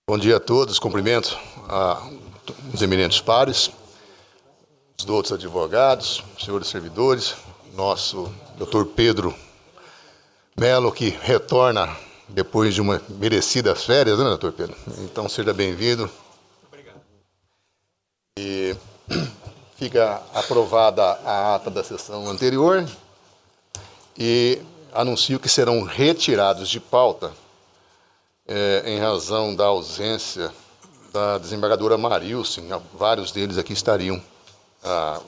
Bom dia a todos, cumprimento os eminentes pares, os outros advogados, senhores servidores, nosso doutor Pedro Melo, que retorna depois de uma merecidas férias, né, doutor Pedro? Então, seja bem-vindo. Obrigado. E fica aprovada a ata da sessão anterior e anuncio que serão retirados de pauta em razão da ausência da desembargadora Marilce. Vários deles aqui estariam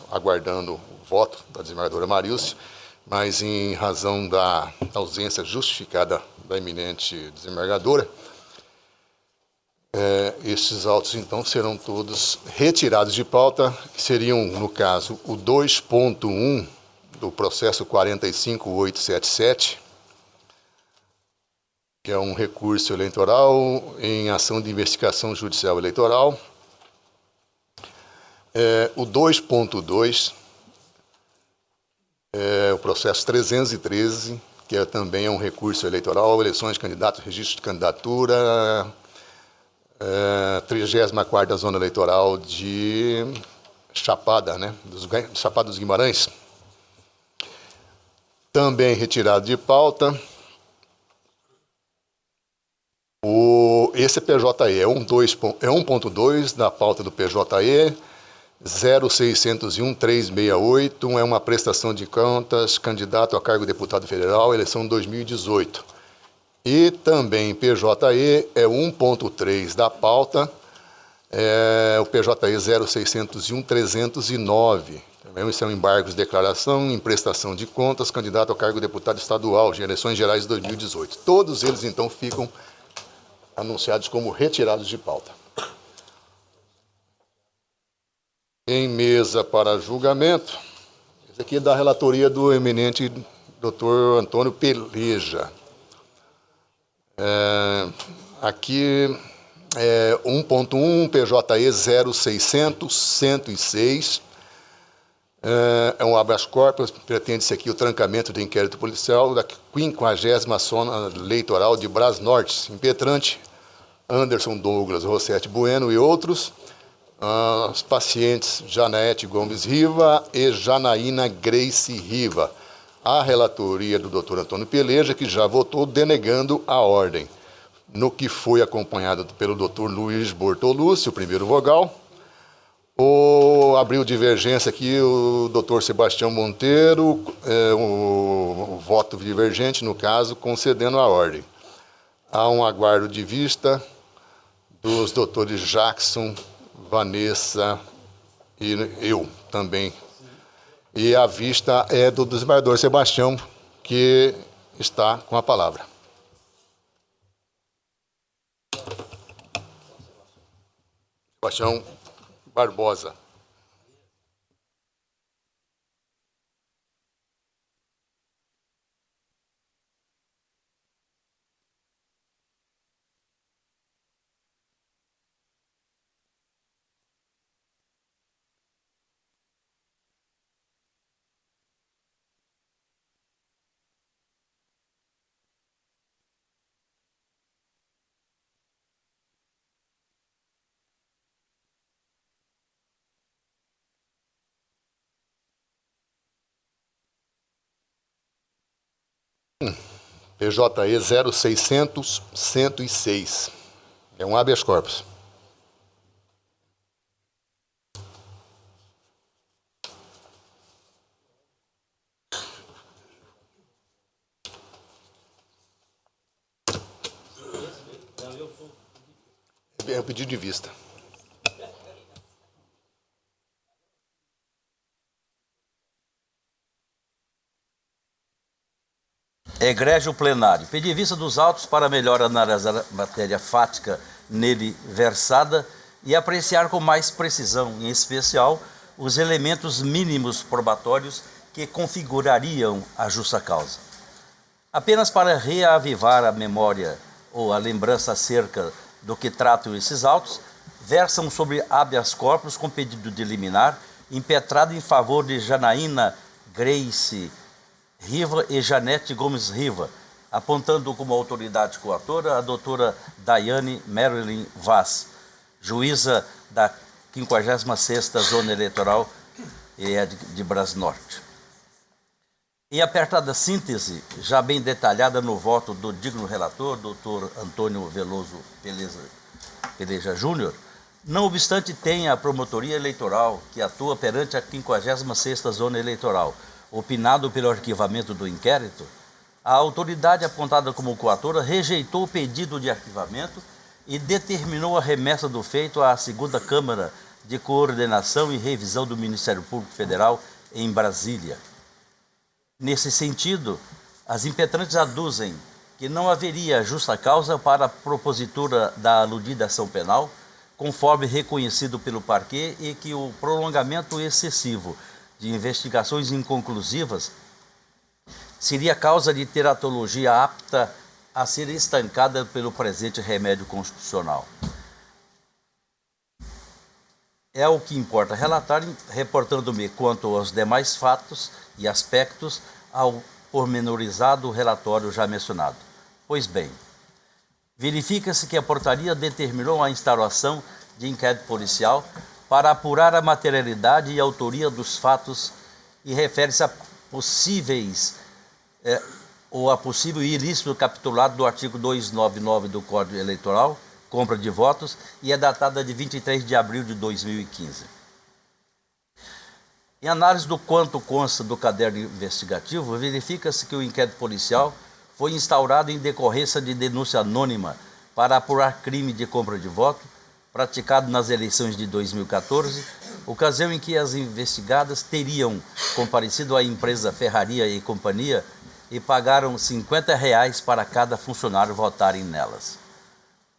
aguardando o voto da desembargadora Marilce, mas em razão da ausência justificada da eminente desembargadora, esses autos, então, serão todos retirados de pauta, que seriam, no caso, o 2.1 do processo 45877, que é um recurso eleitoral em ação de investigação judicial eleitoral. O 2.2 é o processo 313, que também é um recurso eleitoral, eleições de candidatos, registro de candidatura, 34ª Zona Eleitoral de Chapada, né, Chapada dos Guimarães. Também retirado de pauta. Esse PJE é 1.2 da pauta do PJE, 0601-368, é uma prestação de contas, candidato a cargo de deputado federal, eleição 2018. E também PJE é 1.3 da pauta, o PJE 0601-309. Também são embargos de declaração, em prestação de contas, candidato a cargo de deputado estadual, de eleições gerais de 2018. Todos eles, então, ficam anunciados como retirados de pauta. Em mesa para julgamento, esse aqui é da relatoria do eminente Dr. Antônio Peleja. Aqui é 1.1, PJE 0600-106. É um habeas corpus, pretende-se aqui o trancamento do inquérito policial da 50ª Zona Eleitoral de Brás Norte, impetrante Anderson Douglas Rossetti Bueno e outros, os pacientes Janete Gomes Riva e Janaína Grace Riva. A relatoria do Dr. Antônio Peleja, que já votou denegando a ordem, no que foi acompanhado pelo Dr. Luiz Bortolucci, o primeiro vogal. Abriu divergência aqui o Dr. Sebastião Monteiro, o voto divergente, no caso, concedendo a ordem. Há um aguardo de vista dos doutores Jackson, Vanessa e eu também. E a vista é do desembargador Sebastião, que está com a palavra. Sebastião Barbosa. PJE 0600-106. É um habeas corpus. É um pedido de vista. Egrégio plenário. Pedir vista dos autos para melhor analisar a matéria fática nele versada e apreciar com mais precisão, em especial, os elementos mínimos probatórios que configurariam a justa causa. Apenas para reavivar a memória ou a lembrança acerca do que tratam esses autos, versam sobre habeas corpus com pedido de liminar, impetrado em favor de Janaína Grace Riva e Janete Gomes Riva, apontando como autoridade coatora a doutora Daiane Marilyn Vaz, juíza da 56ª Zona Eleitoral de Brasnorte. Em apertada síntese, já bem detalhada no voto do digno relator, doutor Antônio Veloso Peleja Júnior, não obstante tenha a promotoria eleitoral que atua perante a 56ª Zona Eleitoral, opinado pelo arquivamento do inquérito, a autoridade apontada como coatora rejeitou o pedido de arquivamento e determinou a remessa do feito à segunda Câmara de Coordenação e Revisão do Ministério Público Federal em Brasília. Nesse sentido, as impetrantes aduzem que não haveria justa causa para a propositura da aludida ação penal, conforme reconhecido pelo parquê, e que o prolongamento excessivo de investigações inconclusivas seria causa de teratologia apta a ser estancada pelo presente remédio constitucional. É o que importa relatar, reportando-me quanto aos demais fatos e aspectos ao pormenorizado relatório já mencionado. Pois bem, verifica-se que a portaria determinou a instauração de inquérito policial para apurar a materialidade e autoria dos fatos e refere-se a possíveis ou a possível ilícito capitulado do artigo 299 do Código Eleitoral, compra de votos, e é datada de 23 de abril de 2015. Em análise do quanto consta do caderno investigativo, verifica-se que o inquérito policial foi instaurado em decorrência de denúncia anônima para apurar crime de compra de voto praticado nas eleições de 2014, ocasião em que as investigadas teriam comparecido à empresa Ferraria e Companhia e pagaram R$50 para cada funcionário votarem nelas.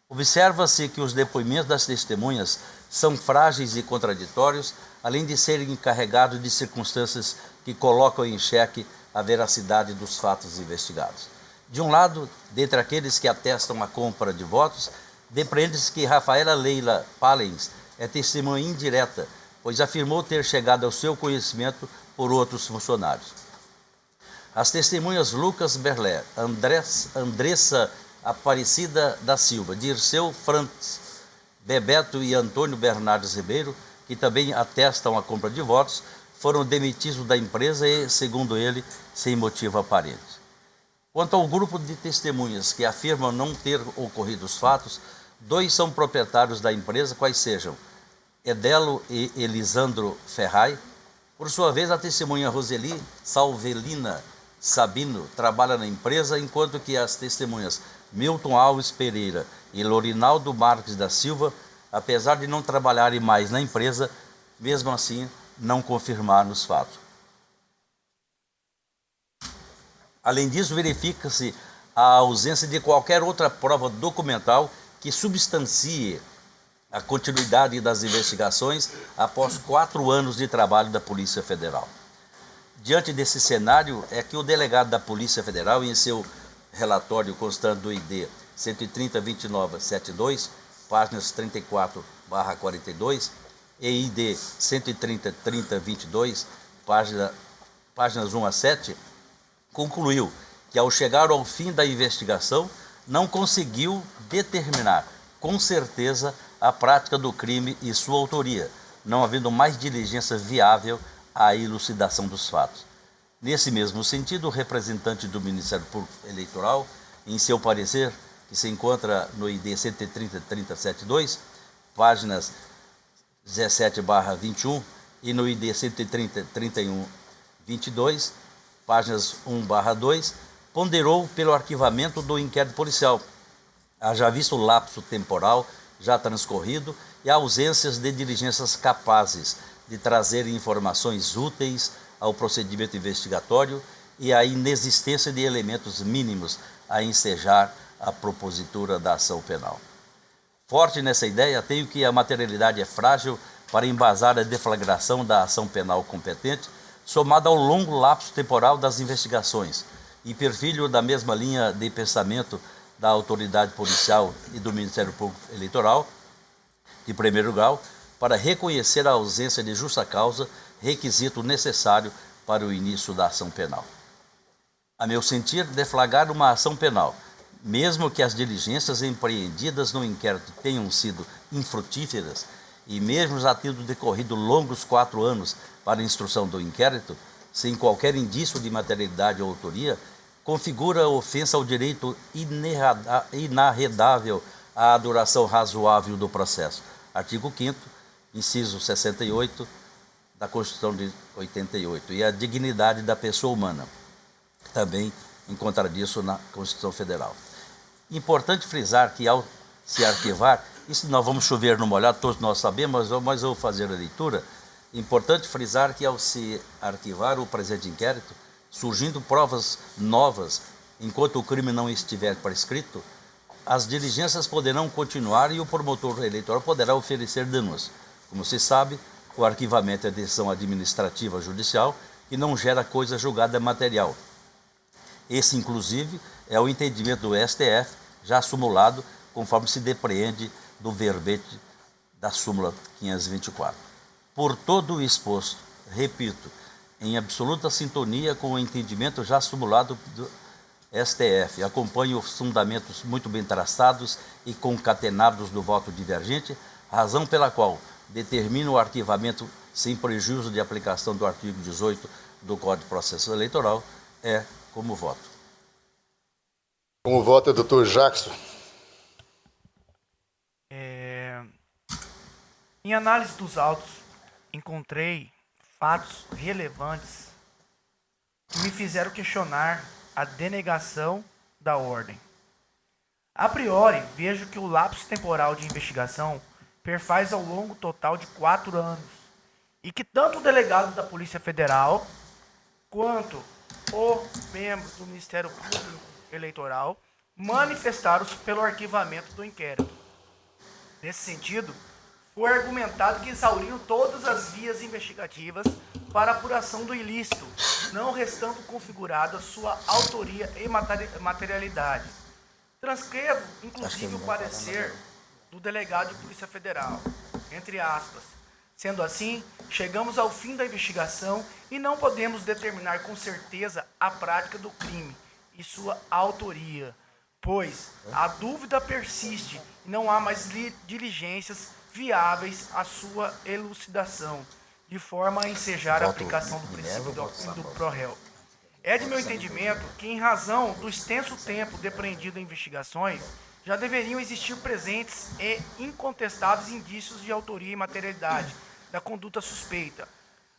Observa-se que os depoimentos das testemunhas são frágeis e contraditórios, além de serem carregados de circunstâncias que colocam em xeque a veracidade dos fatos investigados. De um lado, dentre aqueles que atestam a compra de votos, depreende-se que Rafaela Leila Palens é testemunha indireta, pois afirmou ter chegado ao seu conhecimento por outros funcionários. As testemunhas Lucas Berlé, Andressa Aparecida da Silva, Dirceu Frantz, Bebeto e Antônio Bernardes Ribeiro, que também atestam a compra de votos, foram demitidos da empresa e, segundo ele, sem motivo aparente. Quanto ao grupo de testemunhas que afirmam não ter ocorrido os fatos, 2 são proprietários da empresa, quais sejam Edelo e Elisandro Ferrai. Por sua vez, a testemunha Roseli Salvelina Sabino trabalha na empresa, enquanto que as testemunhas Milton Alves Pereira e Lorinaldo Marques da Silva, apesar de não trabalharem mais na empresa, mesmo assim não confirmaram os fatos. Além disso, verifica-se a ausência de qualquer outra prova documental que substancie a continuidade das investigações após 4 anos de trabalho da Polícia Federal. Diante desse cenário, é que o delegado da Polícia Federal, em seu relatório constante do ID 130-29-72, páginas 34/42, e ID 130-30-22, páginas 1 a 7, concluiu que, ao chegar ao fim da investigação, não conseguiu determinar com certeza a prática do crime e sua autoria, não havendo mais diligência viável à elucidação dos fatos. Nesse mesmo sentido, o representante do Ministério Público Eleitoral, em seu parecer, que se encontra no ID 130-30-72, páginas 17/21, e no ID 130-31-22, páginas 1/2, ponderou pelo arquivamento do inquérito policial, haja visto o lapso temporal já transcorrido e ausências de diligências capazes de trazer informações úteis ao procedimento investigatório e a inexistência de elementos mínimos a ensejar a propositura da ação penal. Forte nessa ideia, tenho que a materialidade é frágil para embasar a deflagração da ação penal competente, somada ao longo lapso temporal das investigações, e perfilho da mesma linha de pensamento da autoridade policial e do Ministério Público Eleitoral, de primeiro grau, para reconhecer a ausência de justa causa, requisito necessário para o início da ação penal. a meu sentir, deflagrar uma ação penal, mesmo que as diligências empreendidas no inquérito tenham sido infrutíferas e mesmo já tendo decorrido longos 4 anos para a instrução do inquérito, sem qualquer indício de materialidade ou autoria, configura ofensa ao direito inarredável à duração razoável do processo. Artigo 5º, inciso 68 da Constituição de 88, e a dignidade da pessoa humana, também encontradiço na Constituição Federal. Importante frisar que ao se arquivar, isso nós vamos chover no molhado, todos nós sabemos, mas eu vou fazer a leitura. Importante frisar que ao se arquivar o presente inquérito, surgindo provas novas, enquanto o crime não estiver prescrito, as diligências poderão continuar e o promotor eleitoral poderá oferecer denúncia. Como se sabe, o arquivamento é decisão administrativa judicial que não gera coisa julgada material. Esse, inclusive, é o entendimento do STF, já sumulado, conforme se depreende do verbete da súmula 524. Por todo o exposto, repito, em absoluta sintonia com o entendimento já sumulado do STF, acompanho os fundamentos muito bem traçados e concatenados do voto divergente, razão pela qual determino o arquivamento sem prejuízo de aplicação do artigo 18 do Código de Processo Eleitoral, é como voto. Como vota, doutor Jackson? Em análise dos autos, encontrei fatos relevantes que me fizeram questionar a denegação da ordem. A priori, vejo que o lapso temporal de investigação perfaz ao longo total de 4 anos e que tanto o delegado da Polícia Federal quanto o membro do Ministério Público Eleitoral manifestaram-se pelo arquivamento do inquérito. Nesse sentido, foi argumentado que exauriram todas as vias investigativas para apuração do ilícito, não restando configurada sua autoria e materialidade. Transcrevo, inclusive, o parecer do delegado de Polícia Federal, entre aspas. Sendo assim, chegamos ao fim da investigação e não podemos determinar com certeza a prática do crime e sua autoria, pois a dúvida persiste e não há mais diligências viáveis à sua elucidação, de forma a ensejar a aplicação do princípio do pro-réu. É de meu entendimento que, em razão do extenso tempo depreendido em investigações, já deveriam existir presentes e incontestáveis indícios de autoria e materialidade da conduta suspeita.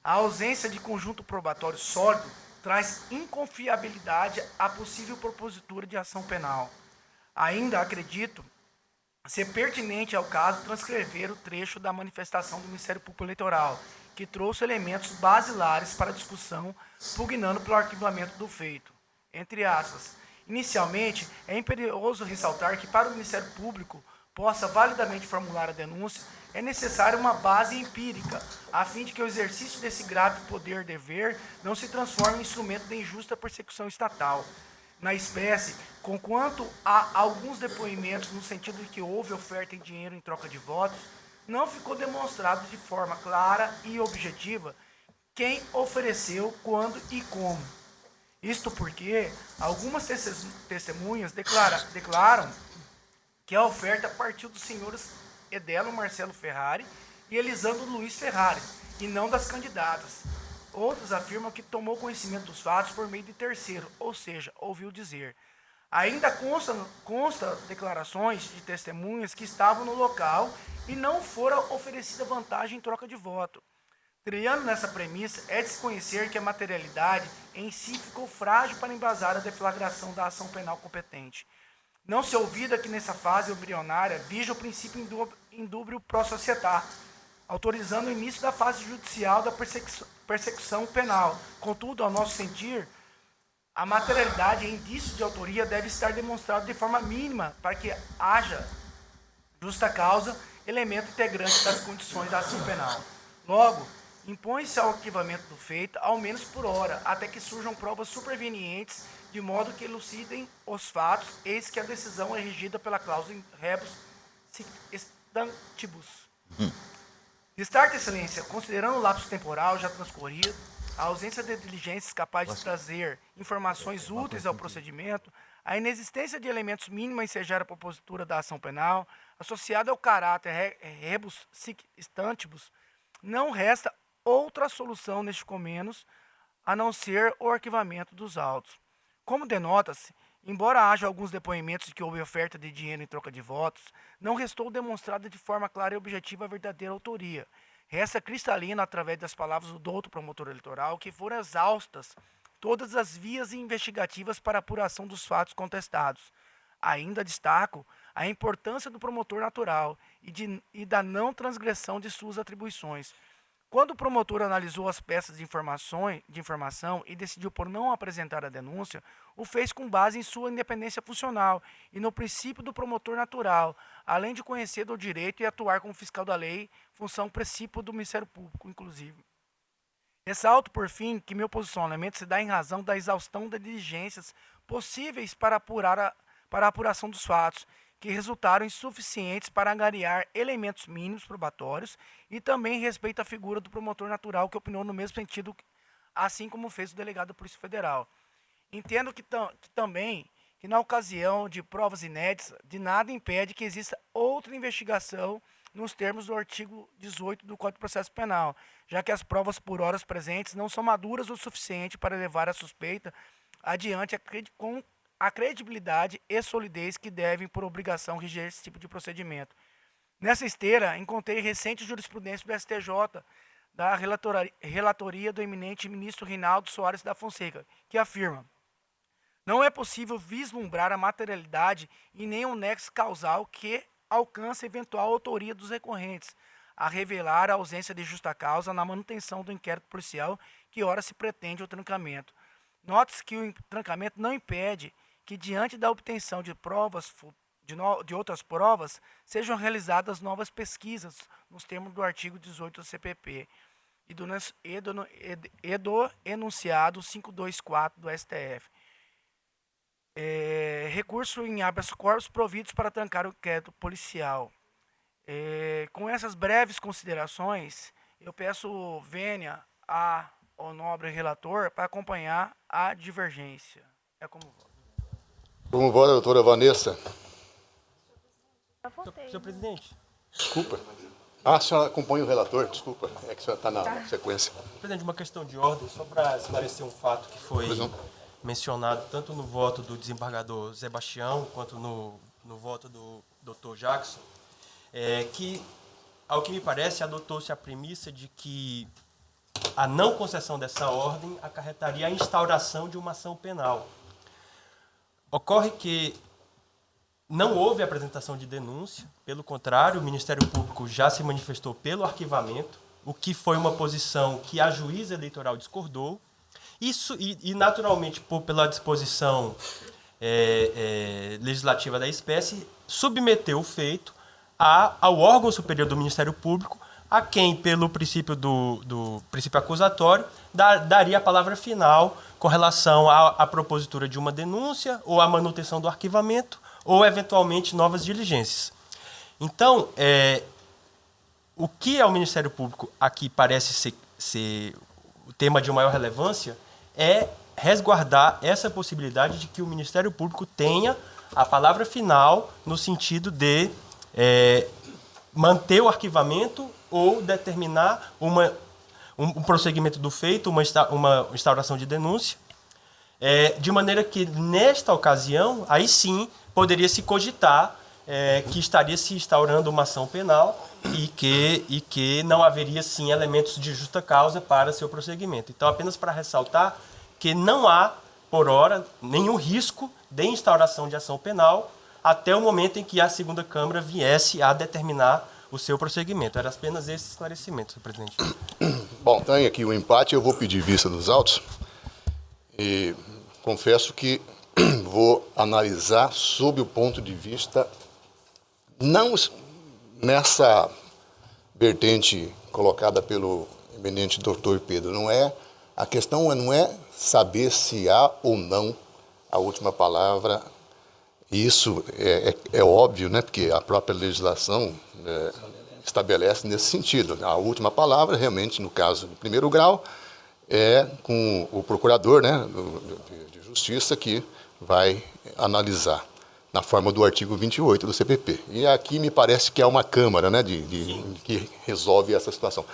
A ausência de conjunto probatório sólido traz inconfiabilidade à possível propositura de ação penal. Ainda acredito ser pertinente ao caso transcrever o trecho da manifestação do Ministério Público Eleitoral, que trouxe elementos basilares para a discussão, pugnando pelo arquivamento do feito. Entre aspas, inicialmente, é imperioso ressaltar que para o Ministério Público possa validamente formular a denúncia, é necessária uma base empírica, a fim de que o exercício desse grave poder-dever não se transforme em instrumento de injusta persecução estatal. Na espécie, conquanto há alguns depoimentos no sentido de que houve oferta em dinheiro em troca de votos, não ficou demonstrado de forma clara e objetiva quem ofereceu, quando e como. Isto porque algumas testemunhas declaram que a oferta partiu dos senhores Edelo Marcelo Ferrari e Elisandro Luiz Ferrari, e não das candidatas. Outros afirmam que tomou conhecimento dos fatos por meio de terceiro, ou seja, ouviu dizer. Ainda consta declarações de testemunhas que estavam no local e não fora oferecida vantagem em troca de voto. Trilhando nessa premissa, é de se conhecer que a materialidade em si ficou frágil para embasar a deflagração da ação penal competente. Não se olvida que nessa fase embrionária vige o princípio indúbio pro società, autorizando o início da fase judicial da persecução penal. Contudo, ao nosso sentir, a materialidade e indício de autoria deve estar demonstrado de forma mínima para que haja justa causa, elemento integrante das condições da ação penal. Logo, impõe-se ao arquivamento do feito, ao menos por hora, até que surjam provas supervenientes, de modo que elucidem os fatos, eis que a decisão é regida pela cláusula in rebus sic stantibus. Destaque, excelência, considerando o lapso temporal já transcorrido, a ausência de diligências capazes de trazer informações úteis ao procedimento, a inexistência de elementos mínimos a ensejar a propositura da ação penal, associada ao caráter rebus sic stantibus, não resta outra solução neste comenos a não ser o arquivamento dos autos. Como denota-se, embora haja alguns depoimentos de que houve oferta de dinheiro em troca de votos, não restou demonstrada de forma clara e objetiva a verdadeira autoria. Resta cristalina, através das palavras do douto promotor eleitoral, que foram exaustas todas as vias investigativas para a apuração dos fatos contestados. Ainda destaco a importância do promotor natural e da não transgressão de suas atribuições. Quando o promotor analisou as peças de informação e decidiu por não apresentar a denúncia, o fez com base em sua independência funcional e no princípio do promotor natural, além de conhecer do direito e atuar como fiscal da lei, função princípio do Ministério Público, inclusive. Ressalto, por fim, que meu posicionamento se dá em razão da exaustão das diligências possíveis para a apuração dos fatos, que resultaram insuficientes para angariar elementos mínimos probatórios e também respeito à figura do promotor natural, que opinou no mesmo sentido, assim como fez o delegado da Polícia Federal. Entendo que também que na ocasião de provas inéditas, de nada impede que exista outra investigação nos termos do artigo 18 do Código de Processo Penal, já que as provas por horas presentes não são maduras o suficiente para levar a suspeita adiante com a credibilidade e solidez que devem, por obrigação, reger esse tipo de procedimento. Nessa esteira, encontrei recente jurisprudência do STJ, da relatoria do eminente ministro Reinaldo Soares da Fonseca, que afirma: não é possível vislumbrar a materialidade e nem o nexo causal que alcance eventual autoria dos recorrentes, a revelar a ausência de justa causa na manutenção do inquérito policial que ora se pretende o trancamento. Note-se que o trancamento não impede que, diante da obtenção de provas de outras provas, sejam realizadas novas pesquisas nos termos do artigo 18 do CPP e do enunciado 524 do STF. Recurso em habeas corpus providos para trancar o inquérito policial. Com essas breves considerações, eu peço vênia ao nobre relator para acompanhar a divergência. É como voto. Como vota, doutora Vanessa? Senhor presidente. Desculpa. A senhora acompanha o relator, desculpa. É que a senhora está na sequência. Presidente, uma questão de ordem, só para esclarecer um fato que foi mencionado tanto no voto do desembargador Zé Bastião quanto no voto do doutor Jackson, que, ao que me parece, adotou-se a premissa de que a não concessão dessa ordem acarretaria a instauração de uma ação penal. Ocorre que não houve apresentação de denúncia, pelo contrário, o Ministério Público já se manifestou pelo arquivamento, o que foi uma posição que a juíza eleitoral discordou. Isso, e naturalmente, pela disposição legislativa da espécie, submeteu o feito ao órgão superior do Ministério Público, a quem, pelo princípio do princípio acusatório, daria a palavra final com relação à propositura de uma denúncia ou à manutenção do arquivamento ou, eventualmente, novas diligências. Então, o que ao Ministério Público aqui parece ser o tema de maior relevância é resguardar essa possibilidade de que o Ministério Público tenha a palavra final no sentido de manter o arquivamento ou determinar um prosseguimento do feito, uma instauração de denúncia, de maneira que, nesta ocasião, aí sim, poderia se cogitar que estaria se instaurando uma ação penal e que não haveria, sim, elementos de justa causa para seu prosseguimento. Então, apenas para ressaltar que não há, por hora, nenhum risco de instauração de ação penal até o momento em que a segunda Câmara viesse a determinar o seu prosseguimento. Era apenas esse esclarecimento, senhor presidente. Bom, tem aqui o empate, eu vou pedir vista dos autos e confesso que vou analisar sob o ponto de vista, não nessa vertente colocada pelo eminente doutor Pedro, a questão não é saber se há ou não a última palavra. Isso é óbvio, né? Porque a própria legislação estabelece nesse sentido. A última palavra, realmente, no caso do primeiro grau, é com o procurador, né, de Justiça, que vai analisar na forma do artigo 28 do CPP. E aqui me parece que é uma Câmara, né, que resolve essa situação.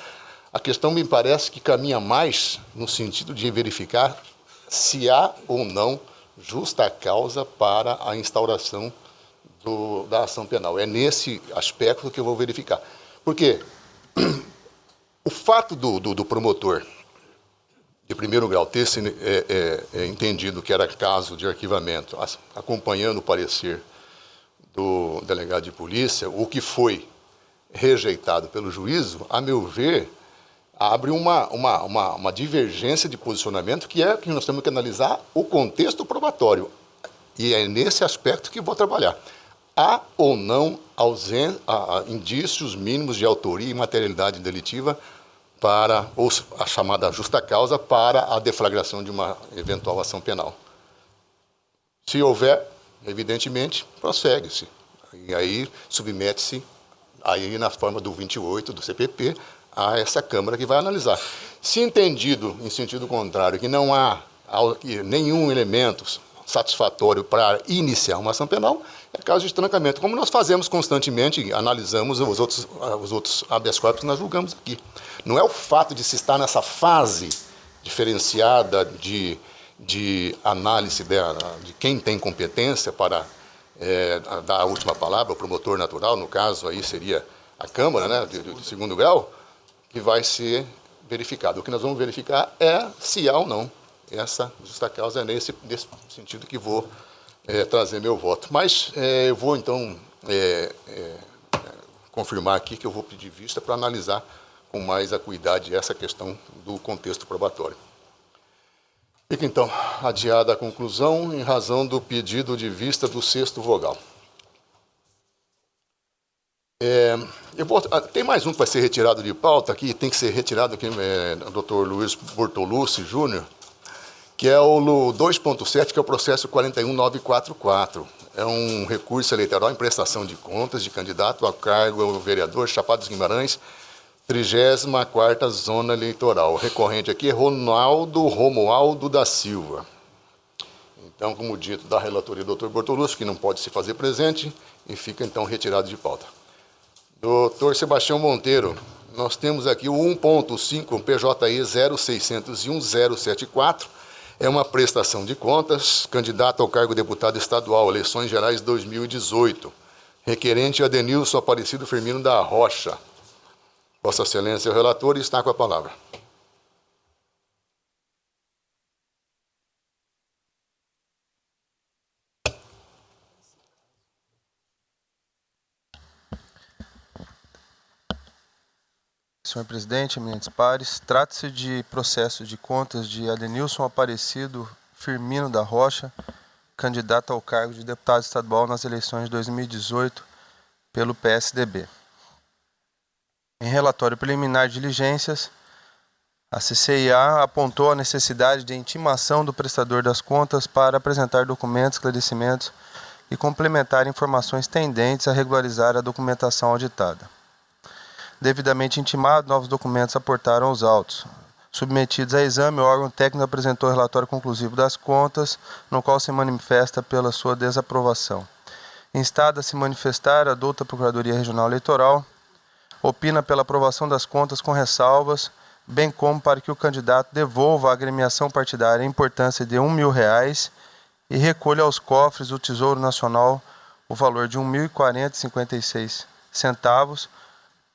A questão me parece que caminha mais no sentido de verificar se há ou não justa causa para a instauração da ação penal. É nesse aspecto que eu vou verificar. Porque o fato do promotor de primeiro grau ter se entendido que era caso de arquivamento, acompanhando o parecer do delegado de polícia, o que foi rejeitado pelo juízo, a meu ver, abre uma divergência de posicionamento que nós temos que analisar o contexto probatório. E é nesse aspecto que vou trabalhar. Há ou não indícios mínimos de autoria e materialidade delitiva para, ou a chamada justa causa, para a deflagração de uma eventual ação penal. Se houver, evidentemente, prossegue-se. E aí submete-se, aí na forma do 28 do CPP, a essa Câmara que vai analisar. Se entendido em sentido contrário, que não há nenhum elemento satisfatório para iniciar uma ação penal, é caso de trancamento, como nós fazemos constantemente, analisamos os outros habeas corpus que nós julgamos aqui. Não é o fato de se estar nessa fase diferenciada de análise de quem tem competência para dar a última palavra, o promotor natural, no caso aí seria a Câmara, né, de segundo grau, que vai ser verificado. O que nós vamos verificar é se há ou não essa justa causa. É nesse sentido que vou trazer meu voto. Mas eu vou, então, confirmar aqui que eu vou pedir vista para analisar com mais acuidade essa questão do contexto probatório. Fica, então, adiada a conclusão em razão do pedido de vista do 6º vogal. Tem mais um que vai ser retirado de pauta aqui, tem que ser retirado aqui, o Dr. Luiz Bortolucci Júnior, que é o 2.7, que é o processo 41944. É um recurso eleitoral em prestação de contas de candidato a cargo ao vereador Chapada dos Guimarães, 34ª Zona Eleitoral. O recorrente aqui é Romualdo da Silva. Então, como dito, da relatoria do Dr. Bortolucci, que não pode se fazer presente, e fica, então, retirado de pauta. Dr. Sebastião Monteiro, nós temos aqui o 1.5, PJE 0601-074, é uma prestação de contas, candidato ao cargo de deputado estadual, eleições gerais 2018, requerente Adenilson Aparecido Firmino da Rocha. Vossa Excelência, o relator, está com a palavra. Senhor presidente, eminentes pares, trata-se de processo de contas de Adenilson Aparecido Firmino da Rocha, candidato ao cargo de deputado estadual nas eleições de 2018 pelo PSDB. Em relatório preliminar de diligências, a CCIA apontou a necessidade de intimação do prestador das contas para apresentar documentos, esclarecimentos e complementar informações tendentes a regularizar a documentação auditada. Devidamente intimado, novos documentos aportaram aos autos. Submetidos a exame, o órgão técnico apresentou o relatório conclusivo das contas, no qual se manifesta pela sua desaprovação. Instada a se manifestar, a douta Procuradoria Regional Eleitoral opina pela aprovação das contas com ressalvas, bem como para que o candidato devolva à agremiação partidária a importância de R$1.000 e recolha aos cofres do Tesouro Nacional o valor de R$1.040,56,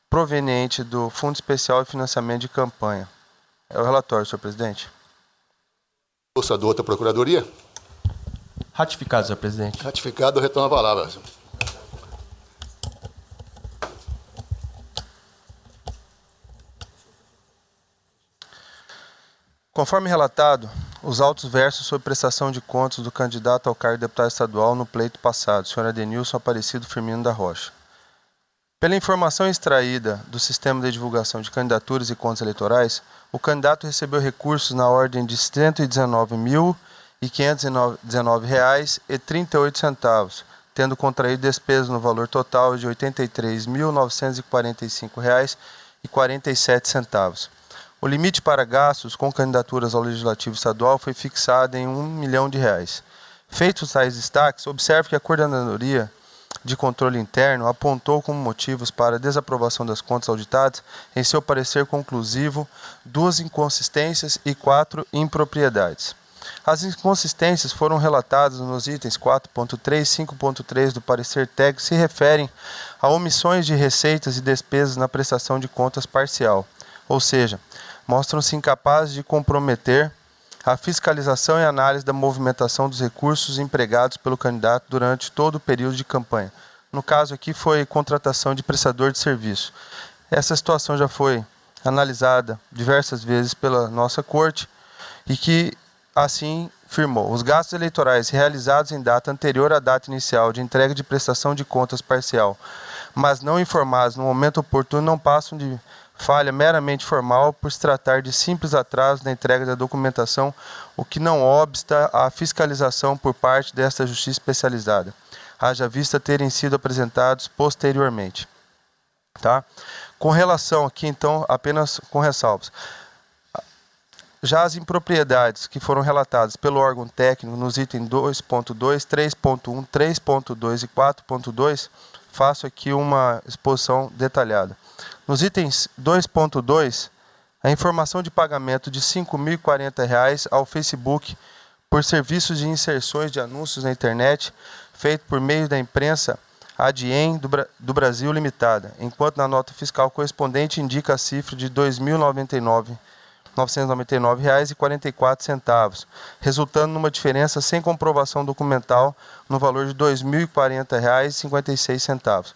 proveniente do Fundo Especial de Financiamento de Campanha. É o relatório, senhor presidente. Ouça da outra Procuradoria. Ratificado, senhor presidente. Ratificado, eu retorno a palavra. Conforme relatado, os autos versam sobre prestação de contas do candidato ao cargo de deputado estadual no pleito passado, senhor Adenilson Aparecido Firmino da Rocha. Pela informação extraída do Sistema de Divulgação de Candidaturas e Contas Eleitorais, o candidato recebeu recursos na ordem de R$ 119.519,38, tendo contraído despesas no valor total de R$ 83.945,47. O limite para gastos com candidaturas ao Legislativo Estadual foi fixado em R$1 milhão. Feitos tais destaques, observe que a Coordenadoria de Controle Interno apontou como motivos para a desaprovação das contas auditadas, em seu parecer conclusivo, 2 inconsistências e 4 impropriedades. As inconsistências foram relatadas nos itens 4.3 e 5.3 do parecer técnico, se referem a omissões de receitas e despesas na prestação de contas parcial, ou seja, mostram-se incapazes de comprometer a fiscalização e análise da movimentação dos recursos empregados pelo candidato durante todo o período de campanha. No caso aqui foi contratação de prestador de serviço. Essa situação já foi analisada diversas vezes pela nossa corte e que assim firmou: os gastos eleitorais realizados em data anterior à data inicial de entrega de prestação de contas parcial, mas não informados no momento oportuno, não passam de falha meramente formal por se tratar de simples atraso na entrega da documentação, o que não obsta à fiscalização por parte desta justiça especializada, haja vista terem sido apresentados posteriormente. Tá? Com relação aqui, então, apenas com ressalvas. Já as impropriedades que foram relatadas pelo órgão técnico nos itens 2.2, 3.1, 3.2 e 4.2, faço aqui uma exposição detalhada. Nos itens 2.2, a informação de pagamento de R$ 5.040 ao Facebook por serviços de inserções de anúncios na internet, feito por meio da imprensa Adien do Brasil Limitada, enquanto na nota fiscal correspondente indica a cifra de R$ 2.999,44, resultando numa diferença sem comprovação documental no valor de R$ 2.040,56.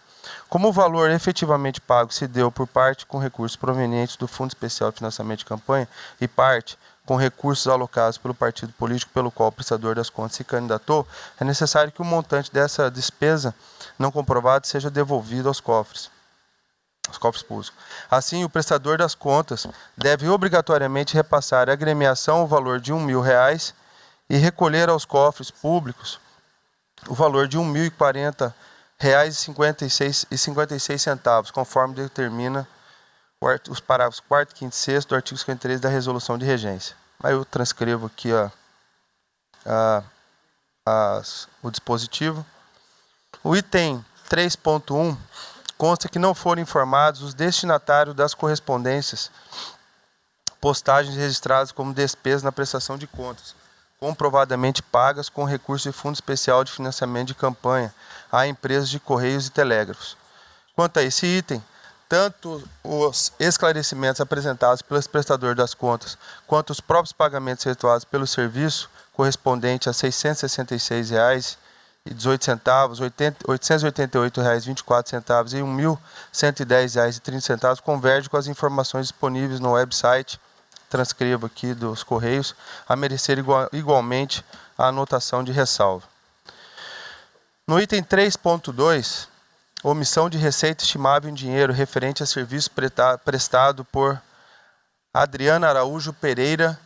Como o valor efetivamente pago se deu por parte com recursos provenientes do Fundo Especial de Financiamento de Campanha e parte com recursos alocados pelo partido político pelo qual o prestador das contas se candidatou, é necessário que o montante dessa despesa não comprovada seja devolvido aos cofres públicos. Assim, o prestador das contas deve obrigatoriamente repassar à agremiação o valor de R$ 1.000 e recolher aos cofres públicos o valor de R$ 1.040,56, conforme determina os parágrafos 4º, 5º e 6º do artigo 53 da Resolução de Regência. Aí eu transcrevo aqui o dispositivo. O item 3.1 consta que não foram informados os destinatários das correspondências, postagens registradas como despesa na prestação de contas, comprovadamente pagas com recurso de Fundo Especial de Financiamento de Campanha a empresas de Correios e Telégrafos. Quanto a esse item, tanto os esclarecimentos apresentados pelo prestador das contas, quanto os próprios pagamentos efetuados pelo serviço, correspondente a R$ 666,18, R$ 888,24 e R$ 1.110,30, convergem com as informações disponíveis no website, transcrevo aqui dos Correios, a merecer igualmente a anotação de ressalva. No item 3.2, omissão de receita estimável em dinheiro referente a serviço prestado por Adriana Araújo Pereira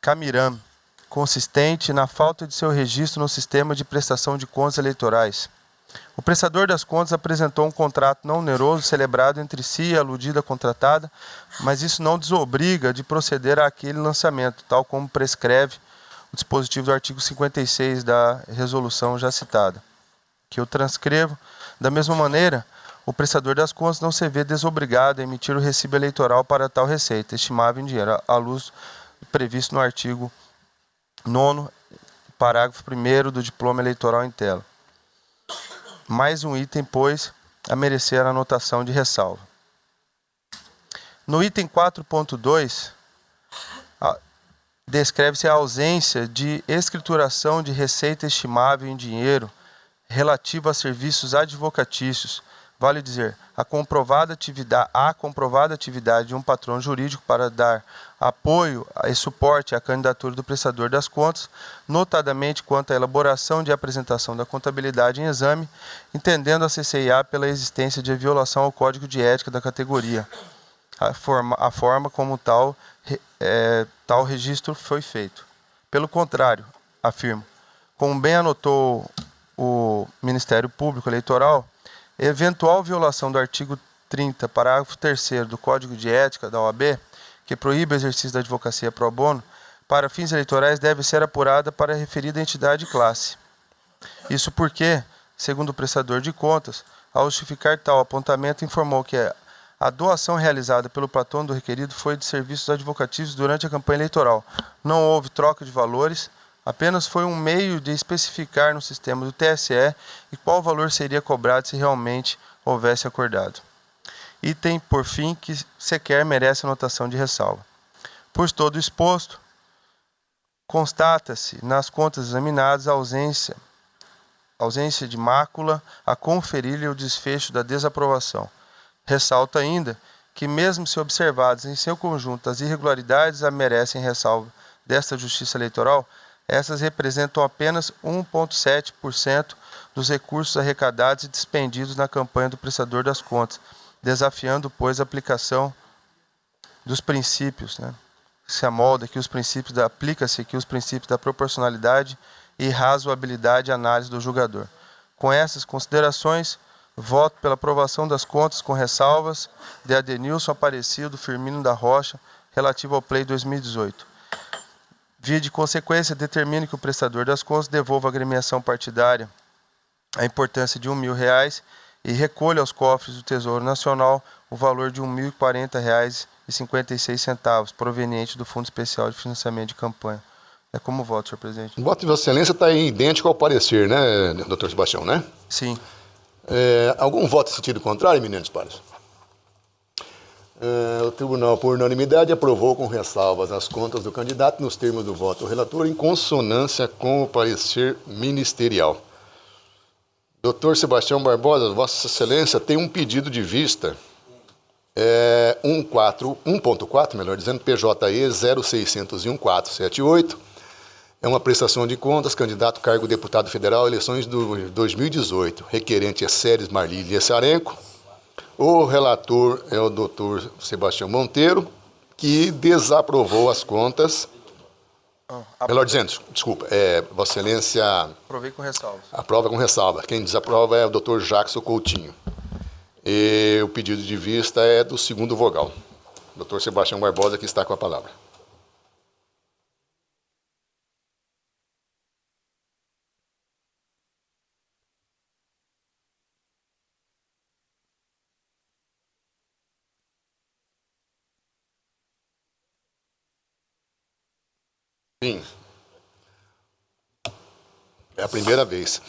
Camiram, consistente na falta de seu registro no sistema de prestação de contas eleitorais. O prestador das contas apresentou um contrato não oneroso celebrado entre si e a aludida contratada, mas isso não desobriga de proceder àquele lançamento, tal como prescreve o dispositivo do artigo 56 da resolução já citada, que eu transcrevo. Da mesma maneira, o prestador das contas não se vê desobrigado a emitir o recibo eleitoral para tal receita, estimável em dinheiro, à luz previsto no artigo 9º, parágrafo 1º do diploma eleitoral em tela. Mais um item, pois, a merecer a anotação de ressalva. No item 4.2, descreve-se a ausência de escrituração de receita estimável em dinheiro relativa a serviços advocatícios, vale dizer, a comprovada atividade de um patrão jurídico para dar apoio e suporte à candidatura do prestador das contas, notadamente quanto à elaboração de apresentação da contabilidade em exame, entendendo a CCIA pela existência de violação ao Código de Ética da categoria. A forma como tal registro foi feito. Pelo contrário, afirmo, como bem anotou o Ministério Público Eleitoral, eventual violação do artigo 30, parágrafo 3º do Código de Ética da OAB, que proíbe o exercício da advocacia pro bono para fins eleitorais deve ser apurada para a referida entidade e classe. Isso porque, segundo o prestador de contas, ao justificar tal apontamento, informou que a doação realizada pelo patrono do requerido foi de serviços advocatícios durante a campanha eleitoral. Não houve troca de valores, apenas foi um meio de especificar no sistema do TSE e qual valor seria cobrado se realmente houvesse acordado. Item, por fim, que sequer merece anotação de ressalva. Por todo exposto, constata-se nas contas examinadas a ausência de mácula a conferir-lhe o desfecho da desaprovação. Ressalta ainda que, mesmo se observadas em seu conjunto as irregularidades merecem ressalva desta Justiça Eleitoral, essas representam apenas 1,7% dos recursos arrecadados e dispendidos na campanha do prestador das contas, desafiando, pois, a aplicação dos princípios, se amolda que os princípios aplica-se aqui os princípios da proporcionalidade e razoabilidade e análise do julgador. Com essas considerações, voto pela aprovação das contas com ressalvas de Adenilson Aparecido Firmino da Rocha, relativo ao Play 2018. Via de consequência, determine que o prestador das contas devolva à agremiação partidária a importância de R$1.000 e recolha aos cofres do Tesouro Nacional o valor de R$1.040,56, proveniente do Fundo Especial de Financiamento de Campanha. É como voto, senhor presidente. O voto de Vossa Excelência está idêntico ao parecer, né, doutor Sebastião, né? Sim. Algum voto em sentido contrário, eminentes pares? O tribunal, por unanimidade, aprovou com ressalvas as contas do candidato nos termos do voto do relator, em consonância com o parecer ministerial. Doutor Sebastião Barbosa, Vossa Excelência tem um pedido de vista 1.4, melhor dizendo, PJE 0601-478. É uma prestação de contas, candidato cargo deputado federal, eleições de 2018. Requerente é Séries Marlília Sarenco. O relator é o doutor Sebastião Monteiro, que desaprovou as contas. Melhor dizendo, desculpa, Vossa Excelência... Aprovei com ressalvas. Aprova com ressalva. Quem desaprova é o doutor Jackson Coutinho. E o pedido de vista é do segundo vogal. Doutor Sebastião Barbosa, que está com a palavra. Sim. É a primeira vez.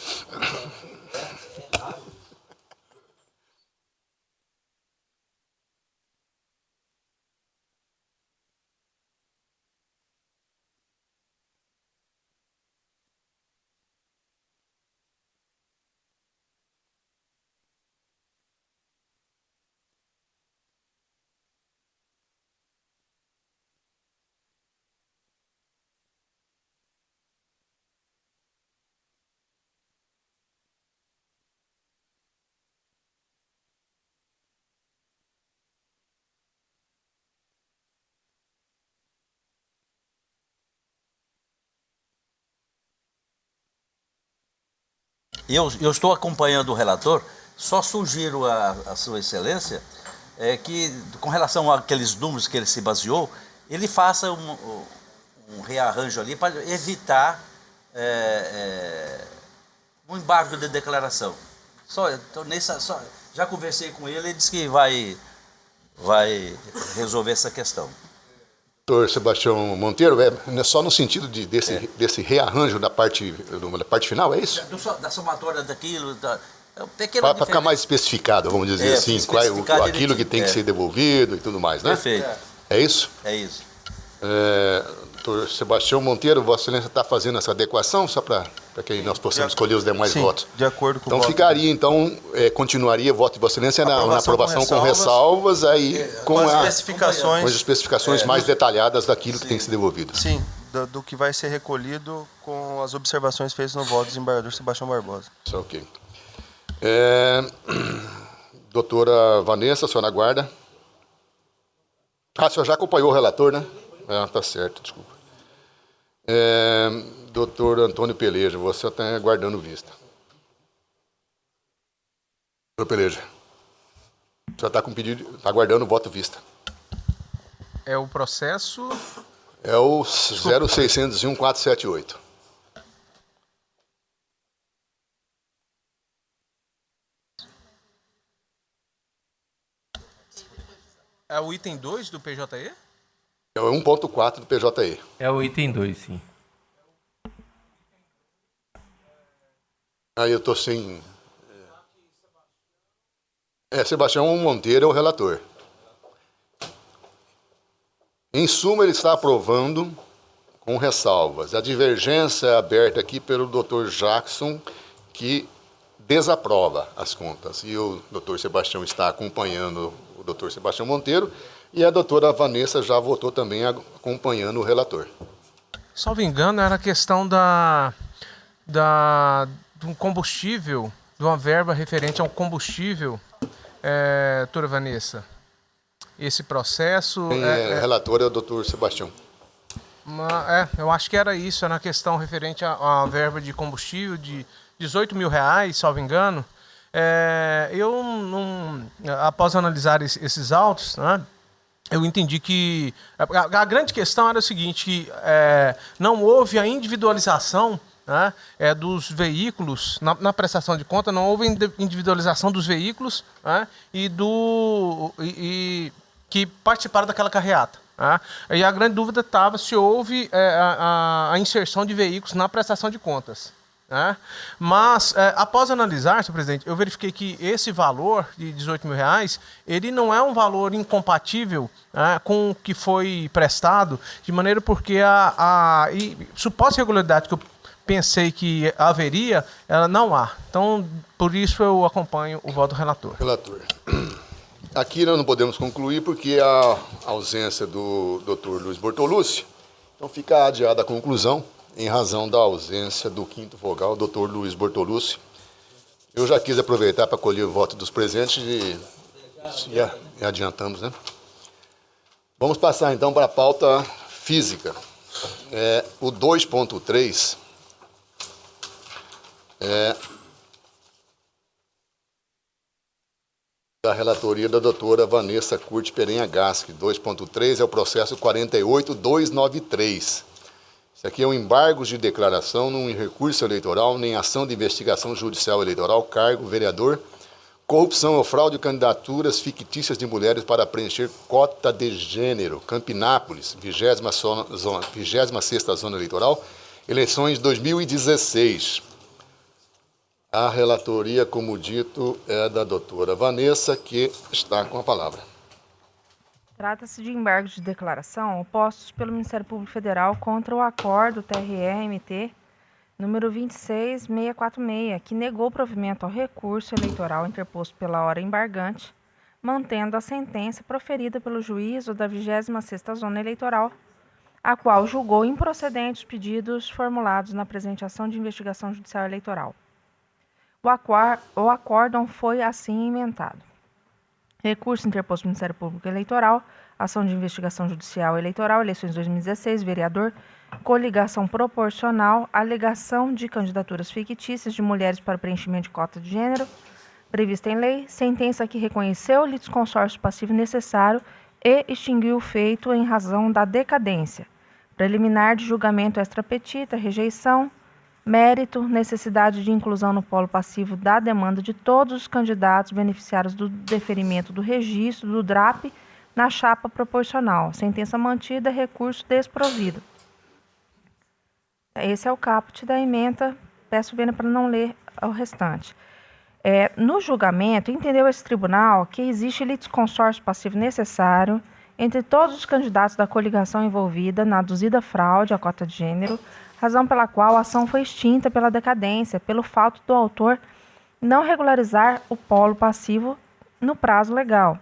Eu estou acompanhando o relator, só sugiro a Sua Excelência que, com relação àqueles números que ele se baseou, ele faça um rearranjo ali para evitar um embargo de declaração. Já conversei com ele, ele disse que vai resolver essa questão. Doutor Sebastião Monteiro, só no sentido desse rearranjo da parte final, é isso? Da somatória daquilo, para ficar mais especificado, vamos dizer assim, aquilo que tem que ser devolvido e tudo mais, né? Perfeito. É isso? É isso. Doutor Sebastião Monteiro, Vossa Excelência está fazendo essa adequação, só para que nós possamos escolher os demais votos? De acordo com o voto. Continuaria o voto de Vossa Excelência na aprovação com ressalvas, aí com as especificações mais detalhadas daquilo que tem que ser devolvido. Sim, do que vai ser recolhido com as observações feitas no voto do desembargador Sebastião Barbosa. Isso, ok. Doutora Vanessa, a senhora aguarda. A senhora já acompanhou o relator, né? Tá certo, desculpa. Doutor Antônio Peleja, você está aguardando vista. Doutor Peleja, você está com pedido, está aguardando o voto vista. É o processo... É o 0601-478. É o item 2 do PJE? É o 1.4 do PJE. É o item 2, sim. Aí eu tô sem... Sebastião Monteiro é o relator. Em suma, ele está aprovando com ressalvas. A divergência é aberta aqui pelo Dr. Jackson, que desaprova as contas. E o Dr. Sebastião está acompanhando o Dr. Sebastião Monteiro, e a doutora Vanessa já votou também acompanhando o relator. Salvo engano, era a questão do combustível, de uma verba referente ao combustível, doutora Vanessa. Esse processo... Relator é o Dr. Sebastião. Eu acho que era isso, era a questão referente à verba de combustível de R$18 mil, salvo engano. Eu não, após analisar esses autos, né, eu entendi que a grande questão era o seguinte, que não houve a individualização, né, dos veículos, na prestação de conta, não houve individualização dos veículos, né, que participaram daquela carreata. Né? E a grande dúvida estava se houve a inserção de veículos na prestação de contas. Né? Mas, após analisar, senhor presidente, eu verifiquei que esse valor de R$18 mil, ele não é um valor incompatível, né, com o que foi prestado, de maneira porque a suposta irregularidade que eu pensei que haveria, ela não há. Então, por isso eu acompanho o voto do relator. Relator. Aqui nós não podemos concluir porque a ausência do Dr. Luiz Bortolucci, então fica adiada a conclusão em razão da ausência do quinto vogal, Dr. Luiz Bortolucci. Eu já quis aproveitar para colher o voto dos presentes e adiantamos, né? Vamos passar então para a pauta física. O 2.3 da relatoria da doutora Vanessa Curti Perenha Gasque. 2.3 é o processo 48293. Isso aqui é um embargo de declaração, não em recurso eleitoral, nem ação de investigação judicial eleitoral, cargo, vereador, corrupção ou fraude de candidaturas fictícias de mulheres para preencher cota de gênero. Campinápolis, 26ª Zona Eleitoral, eleições 2016. A relatoria, como dito, é da doutora Vanessa, que está com a palavra. Trata-se de embargos de declaração opostos pelo Ministério Público Federal contra o acordo TRE-MT número 26646, que negou provimento ao recurso eleitoral interposto pela hora embargante, mantendo a sentença proferida pelo juízo da 26ª Zona Eleitoral, a qual julgou improcedentes os pedidos formulados na presente ação de investigação judicial eleitoral. O acórdão foi assim emendado. Recurso interposto pelo Ministério Público Eleitoral, ação de investigação judicial eleitoral, eleições 2016, vereador, coligação proporcional, alegação de candidaturas fictícias de mulheres para preenchimento de cota de gênero, prevista em lei, sentença que reconheceu o litisconsórcio passivo necessário e extinguiu o feito em razão da decadência, preliminar de julgamento extra petita, rejeição, mérito, necessidade de inclusão no polo passivo da demanda de todos os candidatos beneficiários do deferimento do registro do DRAP na chapa proporcional. Sentença mantida, recurso desprovido. Esse é o caput da ementa. Peço vênia para não ler o restante. No julgamento, entendeu esse tribunal que existe litisconsórcio passivo necessário entre todos os candidatos da coligação envolvida na aduzida fraude à cota de gênero, razão pela qual a ação foi extinta pela decadência, pelo fato do autor não regularizar o polo passivo no prazo legal.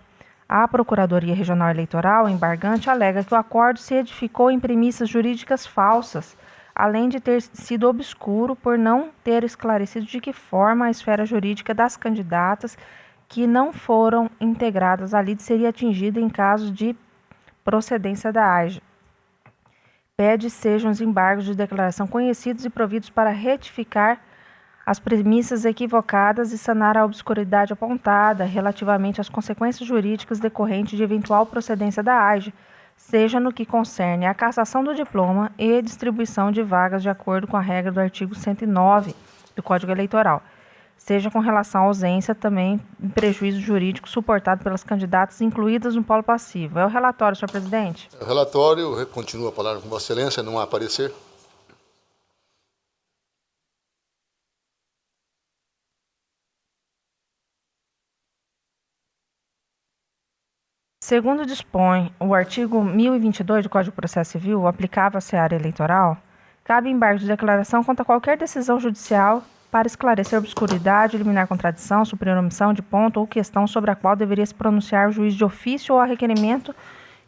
A Procuradoria Regional Eleitoral, embargante, alega que o acordo se edificou em premissas jurídicas falsas, além de ter sido obscuro por não ter esclarecido de que forma a esfera jurídica das candidatas que não foram integradas à lide seria atingida em caso de procedência da AIJA. Pede sejam os embargos de declaração conhecidos e providos para retificar as premissas equivocadas e sanar a obscuridade apontada relativamente às consequências jurídicas decorrentes de eventual procedência da AIJA, seja no que concerne à cassação do diploma e distribuição de vagas de acordo com a regra do artigo 109 do Código Eleitoral, seja com relação à ausência também em prejuízo jurídico suportado pelas candidatas incluídas no polo passivo. É o relatório, senhor presidente. O relatório, continua a palavra com Vossa Excelência, não há parecer. Segundo dispõe o artigo 1022 do Código de Processo Civil, aplicável à seara eleitoral, cabe embargo de declaração contra qualquer decisão judicial para esclarecer obscuridade, eliminar contradição, suprir omissão de ponto ou questão sobre a qual deveria se pronunciar o juiz de ofício ou a requerimento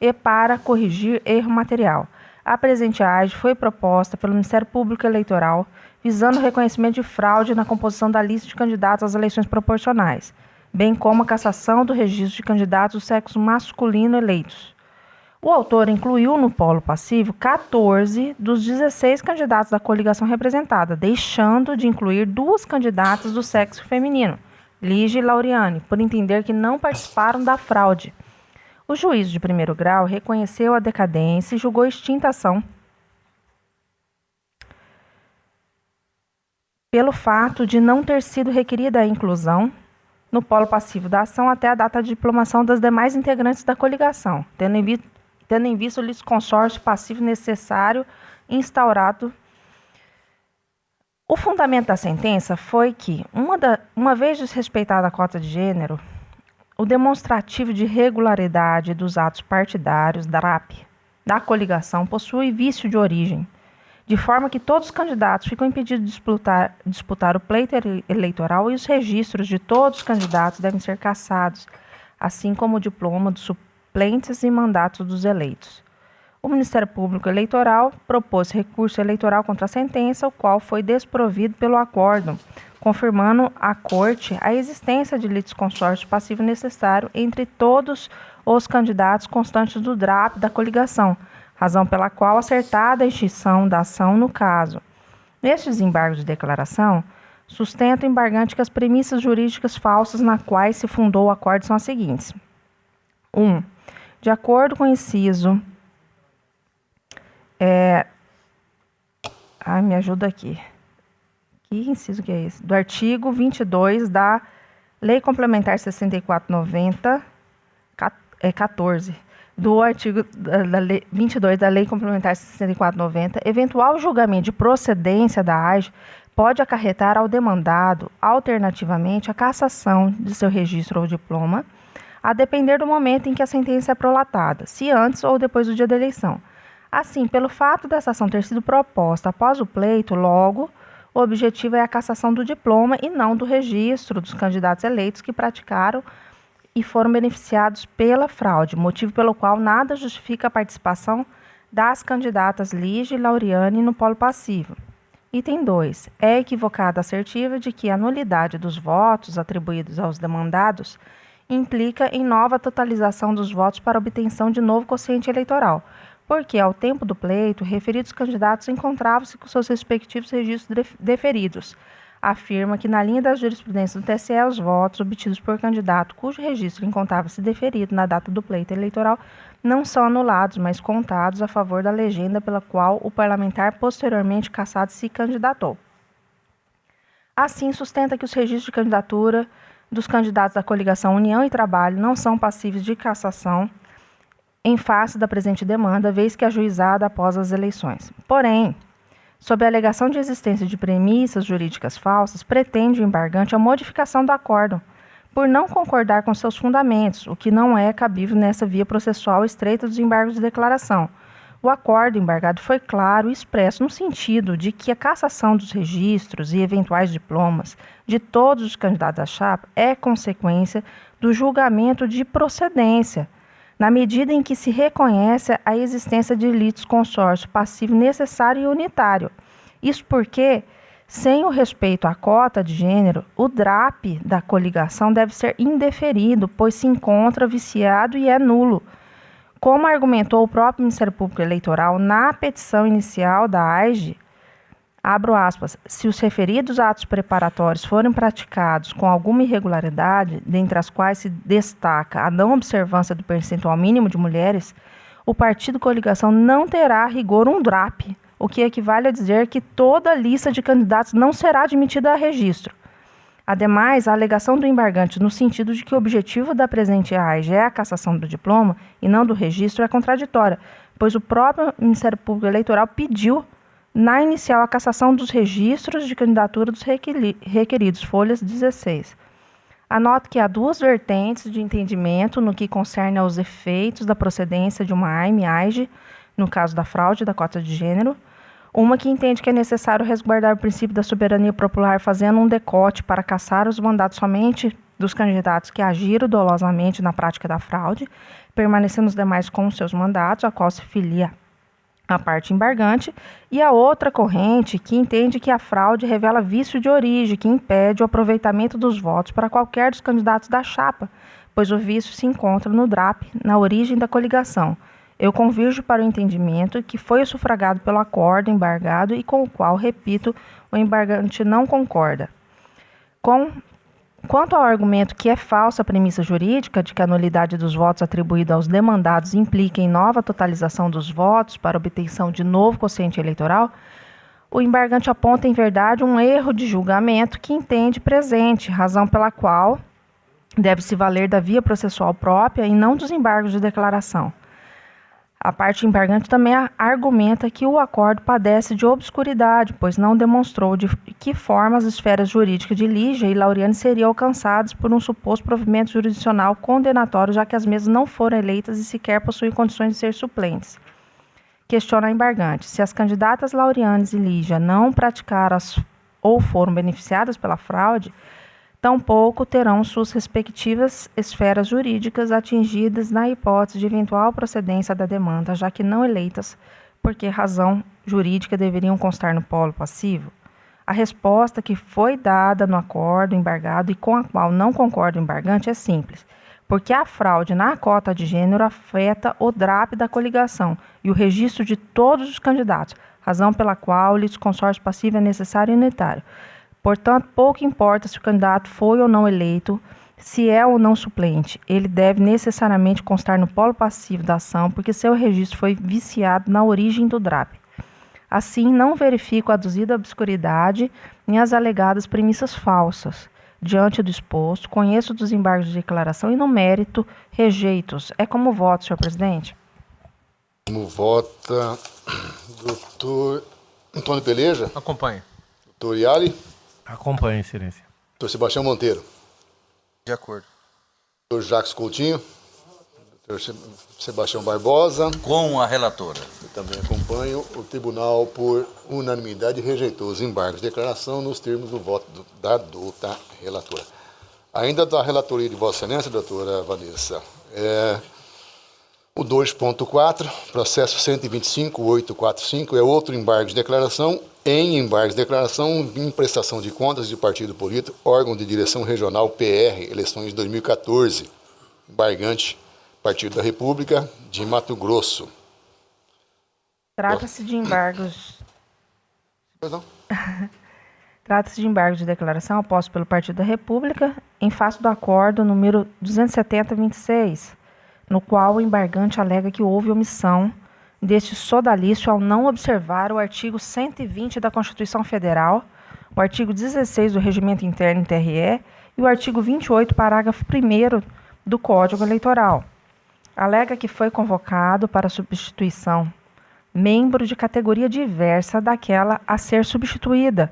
e para corrigir erro material. A presente AGE foi proposta pelo Ministério Público Eleitoral visando o reconhecimento de fraude na composição da lista de candidatos às eleições proporcionais, bem como a cassação do registro de candidatos do sexo masculino eleitos. O autor incluiu no polo passivo 14 dos 16 candidatos da coligação representada, deixando de incluir 2 candidatas do sexo feminino, Lígia e Lauriane, por entender que não participaram da fraude. O juízo de primeiro grau reconheceu a decadência e julgou extinta a ação pelo fato de não ter sido requerida a inclusão no polo passivo da ação até a data de diplomação das demais integrantes da coligação, tendo em vista o litisconsórcio passivo necessário instaurado. O fundamento da sentença foi que, uma vez desrespeitada a cota de gênero, o demonstrativo de regularidade dos atos partidários (DRAP) da coligação possui vício de origem, de forma que todos os candidatos ficam impedidos de disputar o pleito eleitoral e os registros de todos os candidatos devem ser cassados, assim como o diploma dos suplentes e mandatos dos eleitos. O Ministério Público Eleitoral propôs recurso eleitoral contra a sentença, o qual foi desprovido pelo acórdão, confirmando à Corte a existência de litisconsórcio passivo necessário entre todos os candidatos constantes do DRAP da coligação, razão pela qual acertada a extinção da ação no caso. Neste desembargo de declaração, sustenta o embargante que as premissas jurídicas falsas na quais se fundou o acordo são as seguintes. 1. De acordo com o inciso... me ajuda aqui. Que inciso que é esse? Do artigo 22 da Lei Complementar 6490, 14. Do artigo da Lei 22 da Lei Complementar 6490, eventual julgamento de procedência da AGE pode acarretar ao demandado, alternativamente, a cassação de seu registro ou diploma, a depender do momento em que a sentença é prolatada, se antes ou depois do dia da eleição. Assim, pelo fato dessa ação ter sido proposta após o pleito, logo, o objetivo é a cassação do diploma e não do registro dos candidatos eleitos que praticaram e foram beneficiados pela fraude, motivo pelo qual nada justifica a participação das candidatas Lígia e Lauriane no polo passivo. Item 2. É equivocada a assertiva de que a nulidade dos votos atribuídos aos demandados implica em nova totalização dos votos para obtenção de novo quociente eleitoral, porque, ao tempo do pleito, referidos candidatos encontravam-se com seus respectivos registros deferidos. Afirma que, na linha das jurisprudências do TSE, os votos obtidos por candidato cujo registro encontrava-se deferido na data do pleito eleitoral não são anulados, mas contados a favor da legenda pela qual o parlamentar posteriormente cassado se candidatou. Assim, sustenta que os registros de candidatura dos candidatos da coligação União e Trabalho não são passíveis de cassação em face da presente demanda, vez que ajuizada após as eleições. Porém, sob a alegação de existência de premissas jurídicas falsas, pretende o embargante a modificação do acórdão, por não concordar com seus fundamentos, o que não é cabível nessa via processual estreita dos embargos de declaração. O acordo embargado foi claro e expresso no sentido de que a cassação dos registros e eventuais diplomas de todos os candidatos à chapa é consequência do julgamento de procedência, na medida em que se reconhece a existência de litisconsórcio passivo necessário e unitário. Isso porque, sem o respeito à cota de gênero, o DRAP da coligação deve ser indeferido, pois se encontra viciado e é nulo. Como argumentou o próprio Ministério Público Eleitoral na petição inicial da AGE, abro aspas, se os referidos atos preparatórios forem praticados com alguma irregularidade, dentre as quais se destaca a não observância do percentual mínimo de mulheres, o partido coligação não terá a rigor um DRAP, o que equivale a dizer que toda a lista de candidatos não será admitida a registro. Ademais, a alegação do embargante no sentido de que o objetivo da presente AIGE é a cassação do diploma e não do registro é contraditória, pois o próprio Ministério Público Eleitoral pediu na inicial a cassação dos registros de candidatura dos requeridos, folhas 16. Anoto que há duas vertentes de entendimento no que concerne aos efeitos da procedência de uma AIGE, no caso da fraude da cota de gênero. Uma que entende que é necessário resguardar o princípio da soberania popular, fazendo um decote para cassar os mandatos somente dos candidatos que agiram dolosamente na prática da fraude, permanecendo os demais com os seus mandatos, a qual se filia a parte embargante, e a outra corrente que entende que a fraude revela vício de origem, que impede o aproveitamento dos votos para qualquer dos candidatos da chapa, pois o vício se encontra no DRAP, na origem da coligação. Eu convirjo para o entendimento que foi sufragado pelo acordo embargado e com o qual, repito, o embargante não concorda. Quanto ao argumento que é falsa a premissa jurídica de que a nulidade dos votos atribuídos aos demandados implica em nova totalização dos votos para obtenção de novo quociente eleitoral, o embargante aponta, em verdade, um erro de julgamento que entende presente, razão pela qual deve-se valer da via processual própria e não dos embargos de declaração. A parte embargante também argumenta que o acordo padece de obscuridade, pois não demonstrou de que forma as esferas jurídicas de Lígia e Lauriane seriam alcançadas por um suposto provimento jurisdicional condenatório, já que as mesmas não foram eleitas e sequer possuem condições de ser suplentes. Questiona a embargante: se as candidatas Lauriane e Lígia não praticaram ou foram beneficiadas pela fraude, tampouco terão suas respectivas esferas jurídicas atingidas na hipótese de eventual procedência da demanda, já que não eleitas, por que razão jurídica deveriam constar no polo passivo? A resposta que foi dada no acordo embargado e com a qual não concorda o embargante é simples, porque a fraude na cota de gênero afeta o DRAP da coligação e o registro de todos os candidatos, razão pela qual o litisconsórcio passivo é necessário e unitário. Portanto, pouco importa se o candidato foi ou não eleito, se é ou não suplente. Ele deve necessariamente constar no polo passivo da ação, porque seu registro foi viciado na origem do DRAP. Assim, não verifico a aduzida obscuridade nem as alegadas premissas falsas. Diante do exposto, conheço dos embargos de declaração e, no mérito, rejeito-os. É como voto, senhor presidente? Como vota doutor Antônio Peleja? Acompanhe. Doutor Yali? Acompanhe, excelência. Doutor Sebastião Monteiro? De acordo. Doutor Jacques Coutinho? Doutor Sebastião Barbosa? Com a relatora. Eu também acompanho. O tribunal, por unanimidade, rejeitou os embargos de declaração nos termos do voto da relatora. Ainda da relatoria de Vossa Excelência, doutora Vanessa, o 2.4, processo 125.845, é outro embargo de declaração. Em embargos de declaração, em prestação de contas de partido político, órgão de direção regional PR, eleições de 2014, embargante, Partido da República de Mato Grosso. Trata-se de embargos. Perdão. Trata-se de embargo de declaração oposto pelo Partido da República em face do acordo número 270-26, no qual o embargante alega que houve omissão deste sodalício ao não observar o artigo 120 da Constituição Federal, o artigo 16 do Regimento Interno TRE e o artigo 28, parágrafo 1º do Código Eleitoral. Alega que foi convocado para substituição membro de categoria diversa daquela a ser substituída,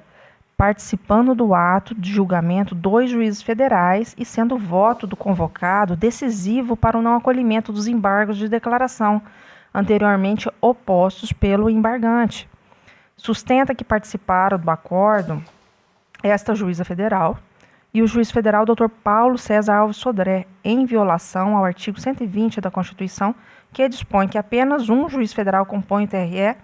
participando do ato de julgamento 2 juízes federais e sendo o voto do convocado decisivo para o não acolhimento dos embargos de declaração, anteriormente opostos pelo embargante. Sustenta que participaram do acordo esta juíza federal e o juiz federal Dr. Paulo César Alves Sodré, em violação ao artigo 120 da Constituição, que dispõe que apenas um juiz federal compõe o TRE.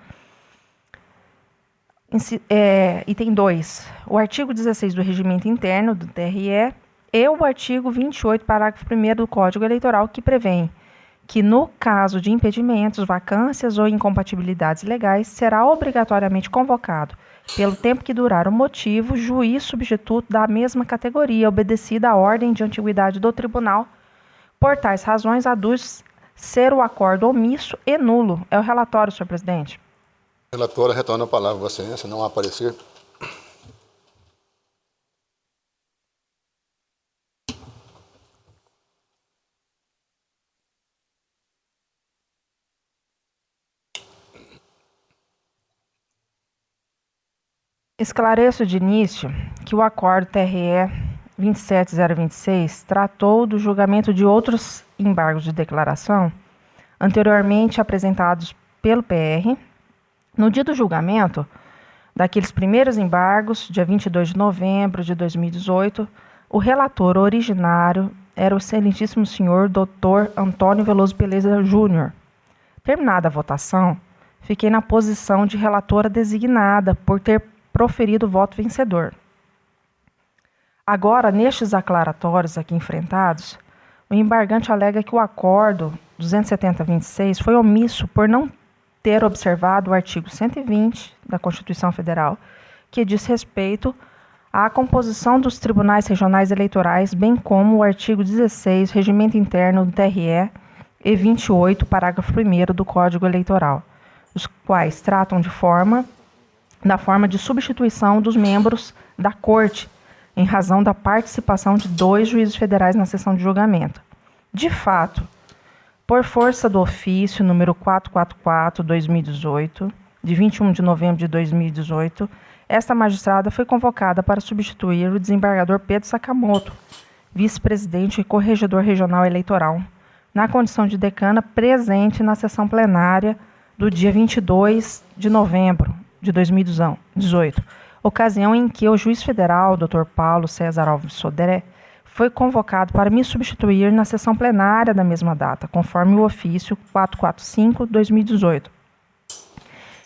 Item 2. O artigo 16 do Regimento Interno do TRE e o artigo 28, parágrafo 1º do Código Eleitoral, que prevêem que, no caso de impedimentos, vacâncias ou incompatibilidades legais, será obrigatoriamente convocado, pelo tempo que durar o motivo, juiz substituto da mesma categoria, obedecida à ordem de antiguidade do tribunal. Por tais razões, aduz ser o acordo omisso e nulo. É o relatório, senhor presidente. Relatora, retorna a palavra, Vossa Excelência, não aparecer. Esclareço de início que o acordo TRE 27026 tratou do julgamento de outros embargos de declaração anteriormente apresentados pelo PR. No dia do julgamento daqueles primeiros embargos, dia 22 de novembro de 2018, o relator originário era o excelentíssimo senhor Dr. Antônio Veloso Peleza Júnior. Terminada a votação, fiquei na posição de relatora designada por ter proferido o voto vencedor. Agora, nestes aclaratórios aqui enfrentados, o embargante alega que o acordo 27026 foi omisso por não ter observado o artigo 120 da Constituição Federal, que diz respeito à composição dos tribunais regionais eleitorais, bem como o artigo 16, regimento interno do TRE, e 28, parágrafo 1º do Código Eleitoral, os quais tratam da forma de substituição dos membros da Corte, em razão da participação de 2 juízes federais na sessão de julgamento. De fato, por força do ofício número 444/2018, de 21 de novembro de 2018, esta magistrada foi convocada para substituir o desembargador Pedro Sakamoto, vice-presidente e corregedor regional eleitoral, na condição de decana presente na sessão plenária do dia 22 de novembro de 2018, ocasião em que o juiz federal, Dr. Paulo César Alves Sodré, foi convocado para me substituir na sessão plenária da mesma data, conforme o ofício 445/2018.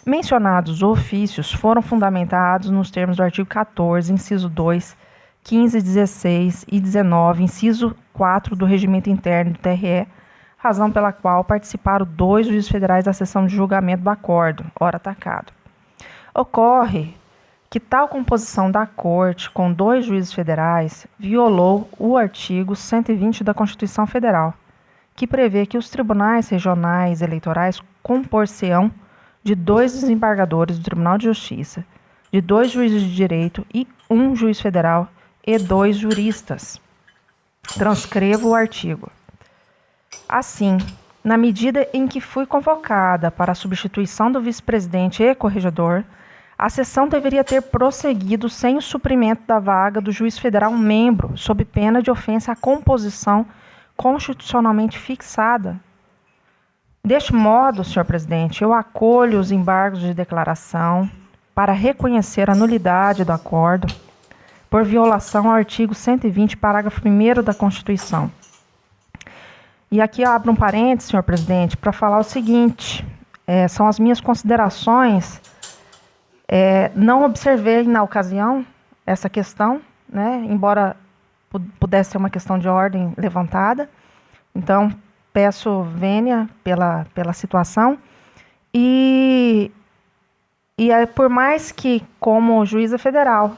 Mencionados ofícios foram fundamentados nos termos do artigo 14, inciso 2, 15, 16 e 19, inciso 4 do regimento interno do TRE, razão pela qual participaram 2 juízes federais da sessão de julgamento do acordo, ora atacado. Ocorre que tal composição da Corte com 2 juízes federais violou o artigo 120 da Constituição Federal, que prevê que os tribunais regionais eleitorais compor-se-ão de 2 desembargadores do Tribunal de Justiça, de 2 juízes de direito e 1 juiz federal e 2 juristas. Transcrevo o artigo. Assim, na medida em que fui convocada para a substituição do vice-presidente e corregedor, a sessão deveria ter prosseguido sem o suprimento da vaga do juiz federal membro, sob pena de ofensa à composição constitucionalmente fixada. Deste modo, senhor presidente, eu acolho os embargos de declaração para reconhecer a nulidade do acordo por violação ao artigo 120, parágrafo 1º da Constituição. E aqui eu abro um parênteses, senhor presidente, para falar o seguinte, são as minhas considerações. Não observei na ocasião essa questão, né, embora pudesse ser uma questão de ordem levantada. Então, peço vênia pela situação. E por mais que, como juíza federal,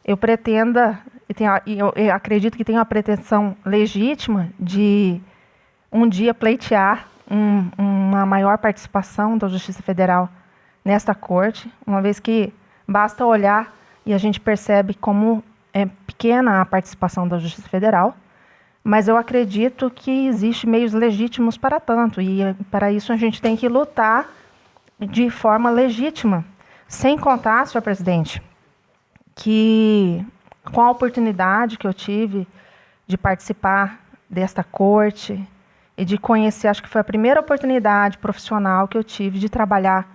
eu pretenda, eu acredito que tenho a pretensão legítima de um dia pleitear uma maior participação da Justiça Federal nesta corte, uma vez que basta olhar e a gente percebe como é pequena a participação da Justiça Federal, mas eu acredito que existem meios legítimos para tanto, e para isso a gente tem que lutar de forma legítima, sem contar, senhor presidente, que com a oportunidade que eu tive de participar desta corte e de conhecer, acho que foi a primeira oportunidade profissional que eu tive de trabalhar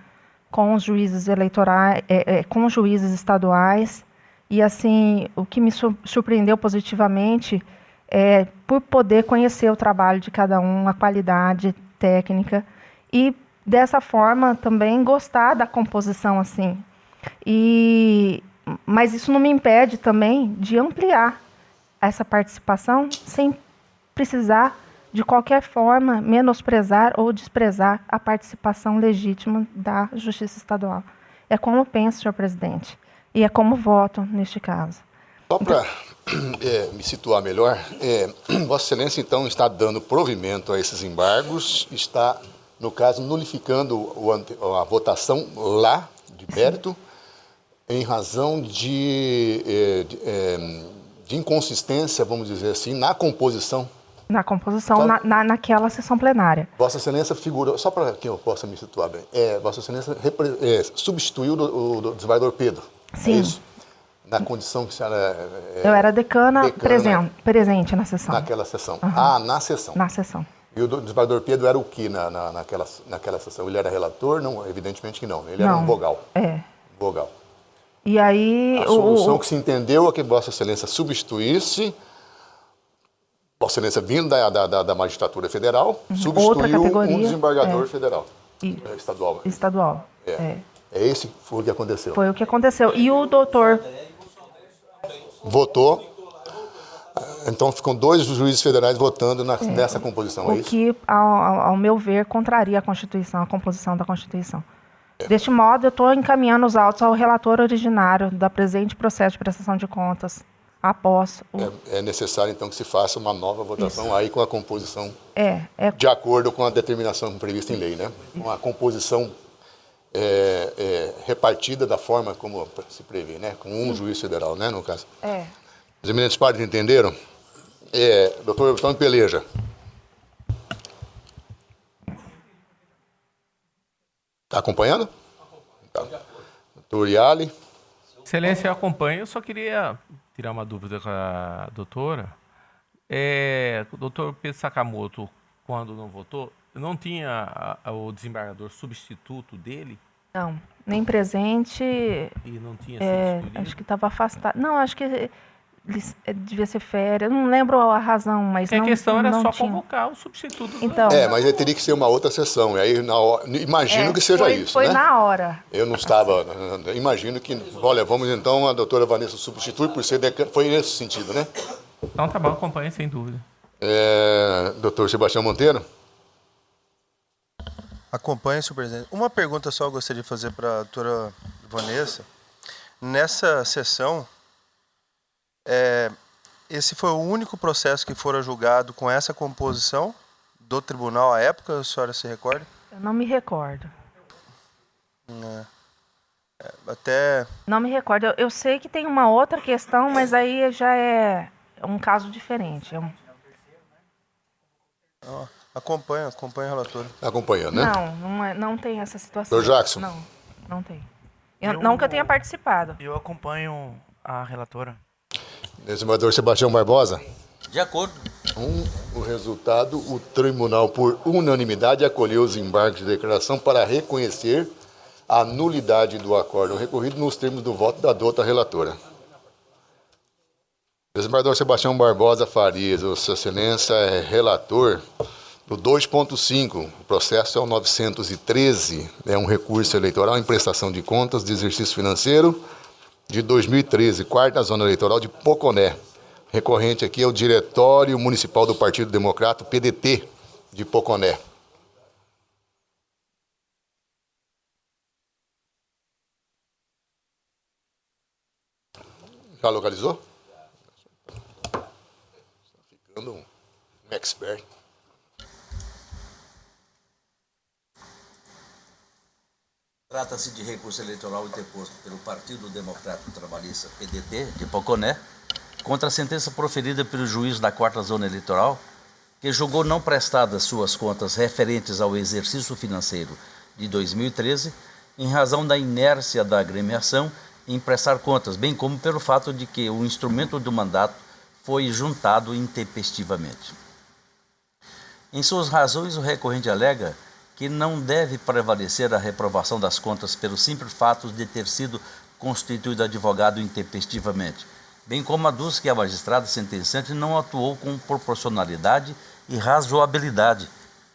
com os juízes eleitorais, com os juízes estaduais, e assim, o que me surpreendeu positivamente é por poder conhecer o trabalho de cada um, a qualidade técnica, e dessa forma também gostar da composição assim. Mas isso não me impede também de ampliar essa participação sem precisar de qualquer forma menosprezar ou desprezar a participação legítima da Justiça Estadual. É como penso, senhor presidente, e é como voto neste caso. Só para me situar melhor, Vossa Excelência, então, está dando provimento a esses embargos, está, no caso, nulificando a votação lá, de mérito, em razão de inconsistência, vamos dizer assim, na composição. Na composição, naquela sessão plenária. Vossa Excelência figurou, só para que eu possa me situar bem, Vossa Excelência substituiu o desembargador Pedro. Sim. É isso? Na condição que a senhora... Eu era decana presente na sessão. Naquela sessão. Uhum. Na sessão. Na sessão. E o desembargador Pedro era o que naquela sessão? Ele era relator? Não, evidentemente que não. Ele era um vogal. Vogal. E aí... A solução que se entendeu é que Vossa Excelência substituísse, Vossa Excelência vindo da magistratura federal, substituiu um desembargador federal. Estadual. Estadual. Foi o que aconteceu. Foi o que aconteceu. E o doutor... Votou. Então ficam 2 juízes federais votando nessa composição, é isso? O que, ao meu ver, contraria a Constituição, a composição da Constituição. Deste modo, eu estou encaminhando os autos ao relator originário da presente processo de prestação de contas, após o... É necessário, então, que se faça uma nova votação aí com a composição de acordo com a determinação prevista em lei, né? Com a composição repartida da forma como se prevê, né? Com um juiz federal, né, no caso. Os eminentes pares entenderam? Doutor Antônio Peleja. Está acompanhando? Tá. Doutor Iali. Excelência, eu acompanho. Eu só queria tirar uma dúvida com a doutora. O doutor Pedro Sakamoto, quando não votou, não tinha o desembargador substituto dele? Não, nem presente. E não tinha substituído? Acho que estava afastado. Não, acho que devia ser férias. Eu não lembro a razão, mas porque não. A questão era não só tinha. Convocar o substituto. Então, mas aí teria que ser uma outra sessão. E aí, imagino que seja isso, foi né? na hora. Eu não estava... Imagino que... Olha, vamos então, a doutora Vanessa substitui por ser decana. Foi nesse sentido, né? Então tá bom, acompanha sem dúvida. Doutor Sebastião Monteiro. Acompanhe, senhor presidente. Uma pergunta só eu gostaria de fazer para a doutora Vanessa. Nessa sessão, esse foi o único processo que fora julgado com essa composição do tribunal à época, a senhora se recorda? Eu não me recordo. Até... Não me recordo. Eu sei que tem uma outra questão, mas aí já é um caso diferente. Acompanha a relatora. Acompanhando, né? Não tem essa situação. Doutor Jackson. Não tem. Não que eu tenha participado. Eu acompanho a relatora. Desembargador Sebastião Barbosa. De acordo. O resultado, o tribunal, por unanimidade, acolheu os embargos de declaração para reconhecer a nulidade do acórdão recorrido nos termos do voto da doutora relatora. Desembargador Sebastião Barbosa Farias, Vossa Excelência é relator do 2.5, o processo é o 913, é um recurso eleitoral em prestação de contas de exercício financeiro de 2013, quarta zona eleitoral de Poconé. Recorrente aqui é o Diretório Municipal do Partido Democrata, PDT, de Poconé. Já localizou? Está ficando um expert. Trata-se de recurso eleitoral interposto pelo Partido Democrático Trabalhista, PDT, de Poconé, contra a sentença proferida pelo juiz da 4ª Zona Eleitoral, que julgou não prestadas suas contas referentes ao exercício financeiro de 2013, em razão da inércia da agremiação em prestar contas, bem como pelo fato de que o instrumento do mandato foi juntado intempestivamente. Em suas razões, o recorrente alega que não deve prevalecer a reprovação das contas pelo simples fato de ter sido constituído advogado intempestivamente, bem como aduz que a magistrada sentenciante não atuou com proporcionalidade e razoabilidade,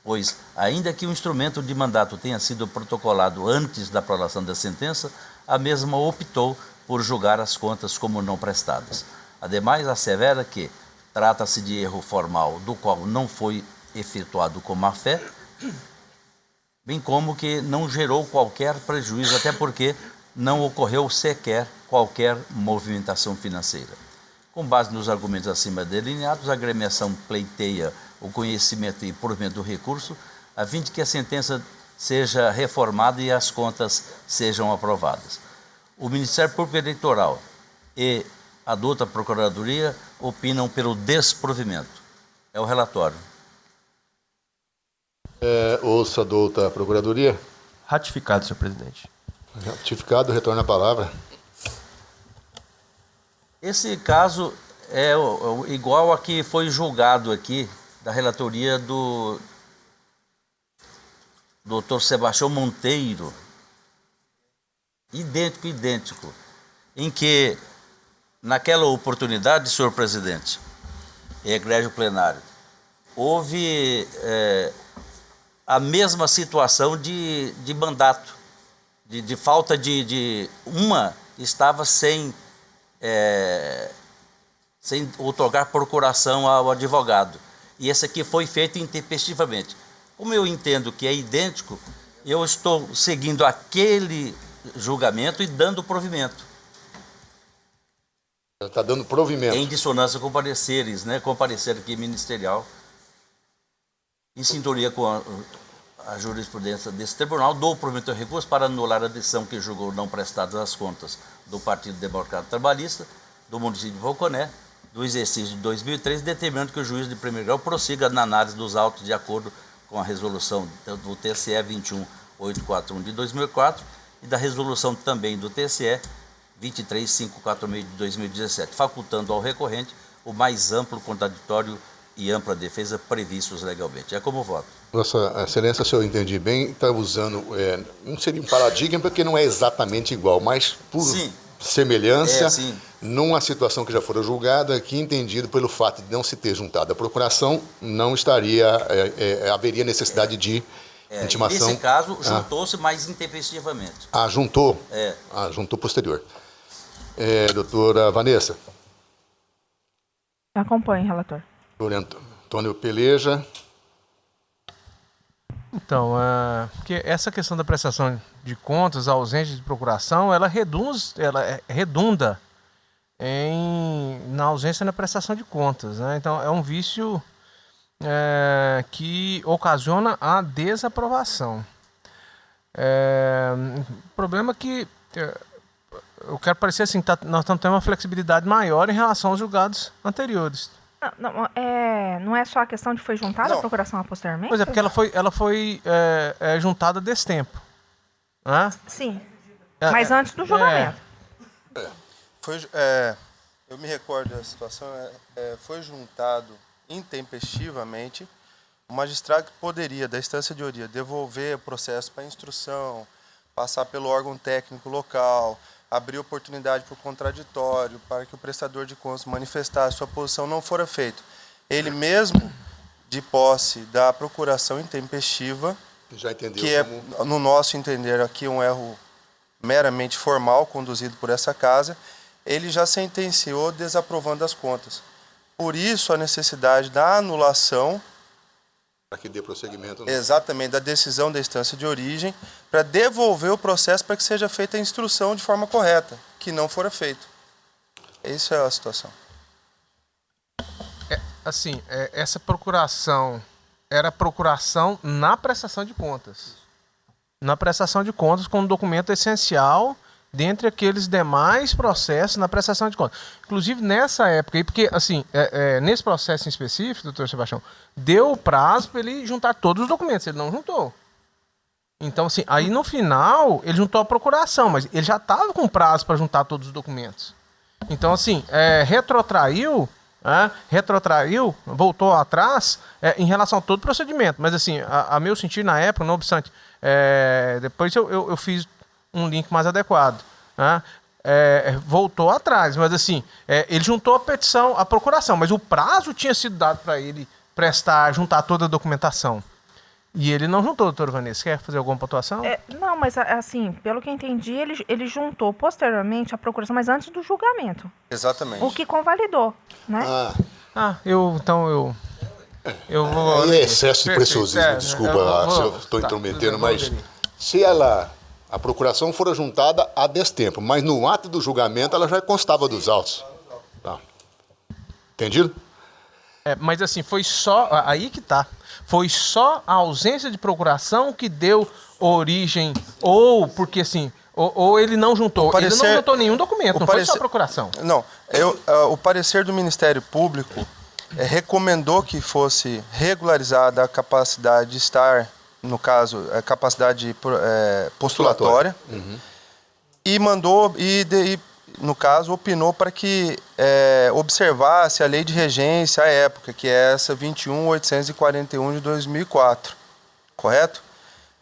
pois, ainda que o instrumento de mandato tenha sido protocolado antes da prolação da sentença, a mesma optou por julgar as contas como não prestadas. Ademais, assevera que trata-se de erro formal do qual não foi efetuado com má-fé, bem como que não gerou qualquer prejuízo, até porque não ocorreu sequer qualquer movimentação financeira. Com base nos argumentos acima delineados, a agremiação pleiteia o conhecimento e provimento do recurso, a fim de que a sentença seja reformada e as contas sejam aprovadas. O Ministério Público Eleitoral e a douta Procuradoria opinam pelo desprovimento. É o relatório. Ouça a douta Procuradoria. Ratificado, senhor presidente. Ratificado, retorna a palavra. Esse caso é igual a que foi julgado aqui, da relatoria do Dr. Sebastião Monteiro. Idêntico, em que, naquela oportunidade, senhor presidente, egrégio plenário, houve a mesma situação de mandato, de falta de... Uma estava sem outorgar procuração ao advogado. E esse aqui foi feito intempestivamente. Como eu entendo que é idêntico, eu estou seguindo aquele julgamento e dando provimento. Está dando provimento. Em dissonância com pareceres, né? Com parecer aqui ministerial, em sintonia com a jurisprudência desse tribunal, dou provimento ao recurso para anular a decisão que julgou não prestadas as contas do Partido Democrata Trabalhista, do município de Volconé, do exercício de 2003, determinando que o juiz de primeiro grau prossiga na análise dos autos de acordo com a resolução do TSE 21841 de 2004 e da resolução também do TSE 23546 de 2017, facultando ao recorrente o mais amplo contraditório e ampla defesa previstos legalmente. É como voto. Vossa Excelência, se eu entendi bem, está usando, não seria um paradigma porque não é exatamente igual, mas por semelhança, numa situação que já fora julgada, que entendido pelo fato de não se ter juntado a procuração, não estaria, haveria necessidade de intimação. Nesse caso, juntou-se mais intempestivamente. Juntou? Juntou posterior. Doutora Vanessa. Acompanhe, relator. Doutor Antônio Peleja. Então, porque essa questão da prestação de contas, a ausência de procuração, ela redunda na ausência na prestação de contas, né? Então, é um vício que ocasiona a desaprovação. O problema é que eu quero parecer assim, nós estamos tendo uma flexibilidade maior em relação aos julgados anteriores. Não é só a questão de foi juntada a procuração posteriormente? Pois é, porque ela foi juntada desse tempo. Né? Sim, mas antes do julgamento. Eu me recordo da situação, foi juntado intempestivamente, o magistrado que poderia, da instância de ouvidoria, devolver o processo para instrução, passar pelo órgão técnico local, abrir oportunidade para o contraditório, para que o prestador de contas manifestasse sua posição, não fora feito. Ele mesmo, de posse da procuração intempestiva, já entendeu que no nosso entender, aqui um erro meramente formal, conduzido por essa casa, ele já sentenciou desaprovando as contas. Por isso, a necessidade da anulação, para que dê prosseguimento, né? Exatamente, da decisão da instância de origem, para devolver o processo para que seja feita a instrução de forma correta, que não fora feito. Essa é a situação. Essa procuração era procuração na prestação de contas. Na prestação de contas, com um documento essencial dentre aqueles demais processos na prestação de contas. Inclusive, nessa época, porque assim, nesse processo em específico, doutor Sebastião, deu o prazo para ele juntar todos os documentos, ele não juntou. Então, assim, aí no final, ele juntou a procuração, mas ele já estava com prazo para juntar todos os documentos. Então, assim, retrotraiu, voltou atrás em relação a todo o procedimento. Mas, assim, a meu sentir na época, não obstante, depois eu fiz um link mais adequado. Né? Voltou atrás, mas assim, ele juntou a petição, a procuração, mas o prazo tinha sido dado para ele juntar toda a documentação. E ele não juntou, doutora Vanessa. Quer fazer alguma pontuação? Não, mas assim, pelo que eu entendi, ele juntou posteriormente a procuração, mas antes do julgamento. Exatamente. O que convalidou, né? Eu vou... É excesso de preciosismo, desculpa se eu estou intrometendo, mas se a procuração fora juntada a destempo, mas no ato do julgamento ela já constava dos autos. Tá. Entendido? Mas assim, foi só... Aí que tá. Foi só a ausência de procuração que deu origem... Ou porque assim... Ou ele não juntou. Ele não juntou nenhum documento, não foi só a procuração. Não. O parecer do Ministério Público recomendou que fosse regularizada a capacidade de estar, no caso, a capacidade postulatória. E mandou... no caso, opinou para que observasse a lei de regência à época, que é essa 21.841 de 2004, correto?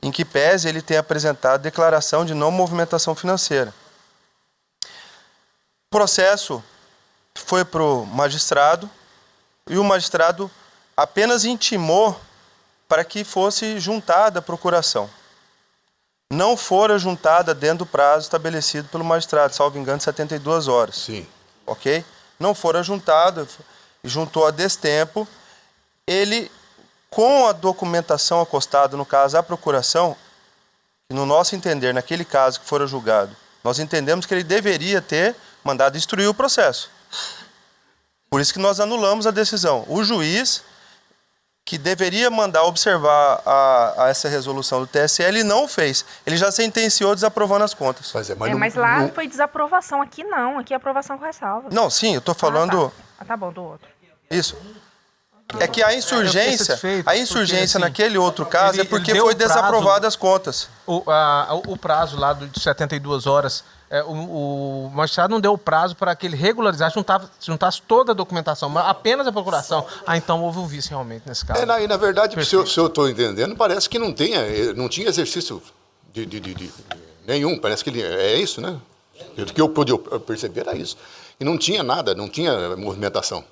Em que pese ele tem apresentado declaração de não movimentação financeira. O processo foi para o magistrado e o magistrado apenas intimou para que fosse juntada a procuração. Não fora juntada dentro do prazo estabelecido pelo magistrado, salvo engano, 72 horas. Sim. Ok? Não fora juntada, juntou a destempo. Ele, com a documentação acostada, no caso, a procuração, no nosso entender, naquele caso que fora julgado, nós entendemos que ele deveria ter mandado instruir o processo. Por isso que nós anulamos a decisão. O juiz, que deveria mandar observar essa resolução do TSE, ele não fez. Ele já sentenciou desaprovando as contas. Mas lá foi desaprovação, aqui não. Aqui é aprovação com ressalva. Não, sim, eu estou falando... Tá bom, do outro. Isso. É que a insurgência naquele outro caso é porque foi desaprovada as contas. O prazo lá de 72 horas, o magistrado não deu o prazo para que ele regularizasse, juntasse toda a documentação, mas apenas a procuração. Então houve um vício realmente nesse caso. Na verdade, se eu estou entendendo, parece que não tinha exercício de nenhum. Parece que é isso, né? O que eu pude perceber era isso. E não tinha nada, não tinha movimentação.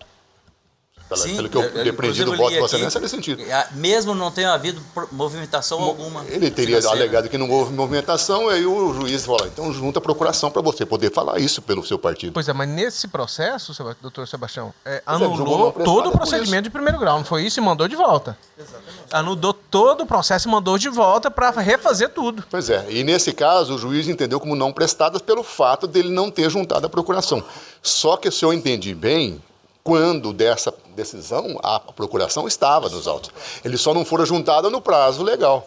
Sim, pelo que eu depreendi do voto de Vossa Excelência, nesse sentido. Mesmo não tendo havido movimentação alguma. Ele teria alegado que não houve movimentação, e aí o juiz falou, então junta a procuração para você poder falar isso pelo seu partido. Pois é, mas nesse processo, doutor Sebastião, anulou todo o procedimento de primeiro grau, não foi isso? E mandou de volta. Exatamente. Anulou todo o processo e mandou de volta para refazer tudo. Pois é, e nesse caso o juiz entendeu como não prestadas pelo fato dele não ter juntado a procuração. Só que, se eu entendi bem, quando dessa decisão, a procuração estava nos autos. Eles só não foram juntados no prazo legal.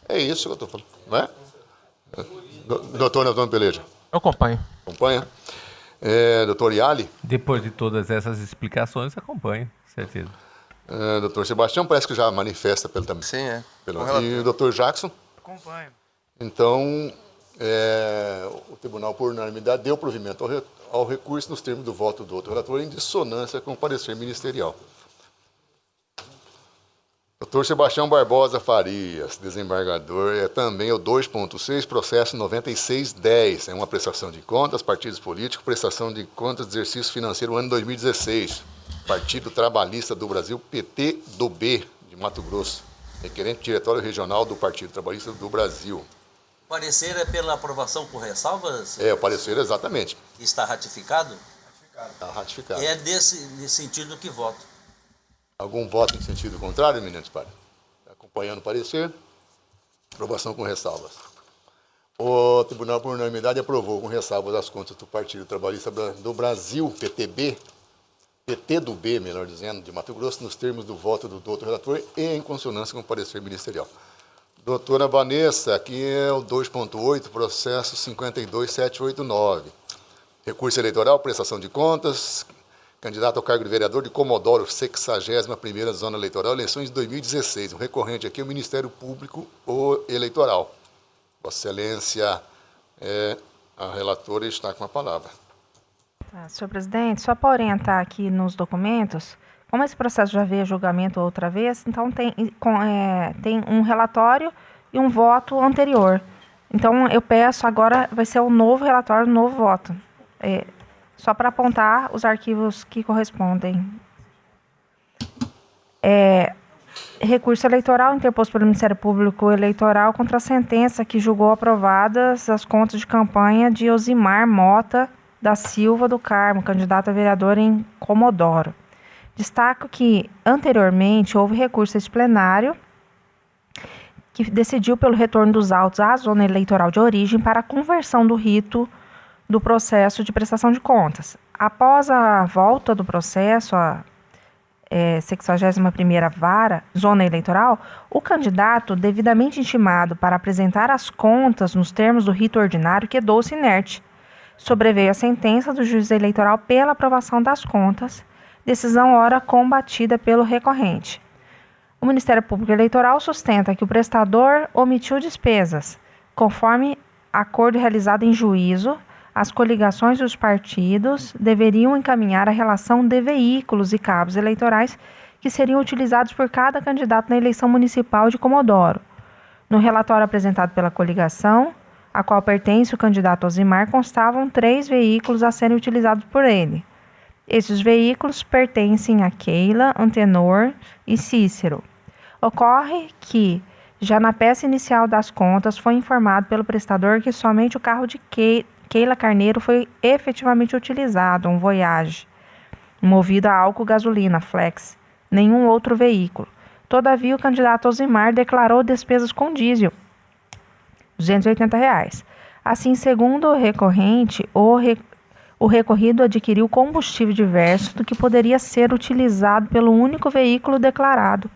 É isso que eu estou falando, não é? Doutor Antônio Peleja. Eu acompanho. Acompanha? Doutor Iali? Depois de todas essas explicações, acompanho, certeza. Doutor Sebastião, parece que já manifesta pelo também. Sim, E o doutor Jackson? Acompanho. Então, o tribunal, por unanimidade, deu provimento ao recurso nos termos do voto do outro relator, em dissonância com o parecer ministerial. Dr. Sebastião Barbosa Farias, desembargador, é também o 2.6, processo 9610. É uma prestação de contas, partidos políticos, prestação de contas de exercício financeiro ano 2016. Partido Trabalhista do Brasil, PT do B, de Mato Grosso. Requerente Diretório Regional do Partido Trabalhista do Brasil. O parecer é pela aprovação por ressalvas? O parecer, exatamente. Está ratificado? Está ratificado. É nesse sentido que voto. Algum voto em sentido contrário, eminentes pares? Acompanhando o parecer, aprovação com ressalvas. O Tribunal, por unanimidade, aprovou com ressalvas as contas do Partido Trabalhista do Brasil, PT do B, melhor dizendo, de Mato Grosso, nos termos do voto do doutor relator e em consonância com o parecer ministerial. Doutora Vanessa, aqui é o 2.8, processo 52789. Recurso eleitoral, prestação de contas, candidato ao cargo de vereador de Comodoro, 61ª Zona Eleitoral, eleições de 2016. O recorrente aqui é o Ministério Público Eleitoral. Vossa Excelência, a relatora, está com a palavra. Senhor presidente, só para orientar aqui nos documentos, como esse processo já veio a julgamento outra vez, então tem um relatório e um voto anterior. Então, eu peço agora, vai ser um novo relatório, um novo voto. Só para apontar os arquivos que correspondem. Recurso eleitoral interposto pelo Ministério Público Eleitoral contra a sentença que julgou aprovadas as contas de campanha de Osimar Mota da Silva do Carmo, candidato a vereador em Comodoro. Destaco que, anteriormente, houve recurso disciplinário que decidiu pelo retorno dos autos à zona eleitoral de origem para a conversão do rito do processo de prestação de contas. Após a volta do processo, a 61ª Zona Eleitoral, o candidato, devidamente intimado para apresentar as contas nos termos do rito ordinário, quedou-se inerte. Sobreveio a sentença do juiz eleitoral pela aprovação das contas, decisão ora combatida pelo recorrente. O Ministério Público Eleitoral sustenta que o prestador omitiu despesas, conforme acordo realizado em juízo. As coligações dos partidos deveriam encaminhar a relação de veículos e cabos eleitorais que seriam utilizados por cada candidato na eleição municipal de Comodoro. No relatório apresentado pela coligação, a qual pertence o candidato Osimar, constavam 3 veículos a serem utilizados por ele. Esses veículos pertencem a Keila, Antenor e Cícero. Ocorre que, já na peça inicial das contas, foi informado pelo prestador que somente o carro de Keila Carneiro foi efetivamente utilizado, um Voyage, movido a álcool gasolina, Flex, nenhum outro veículo. Todavia, o candidato Osimar declarou despesas com diesel, R$ 280. Assim, segundo o recorrente, o recorrido adquiriu combustível diverso do que poderia ser utilizado pelo único veículo declarado.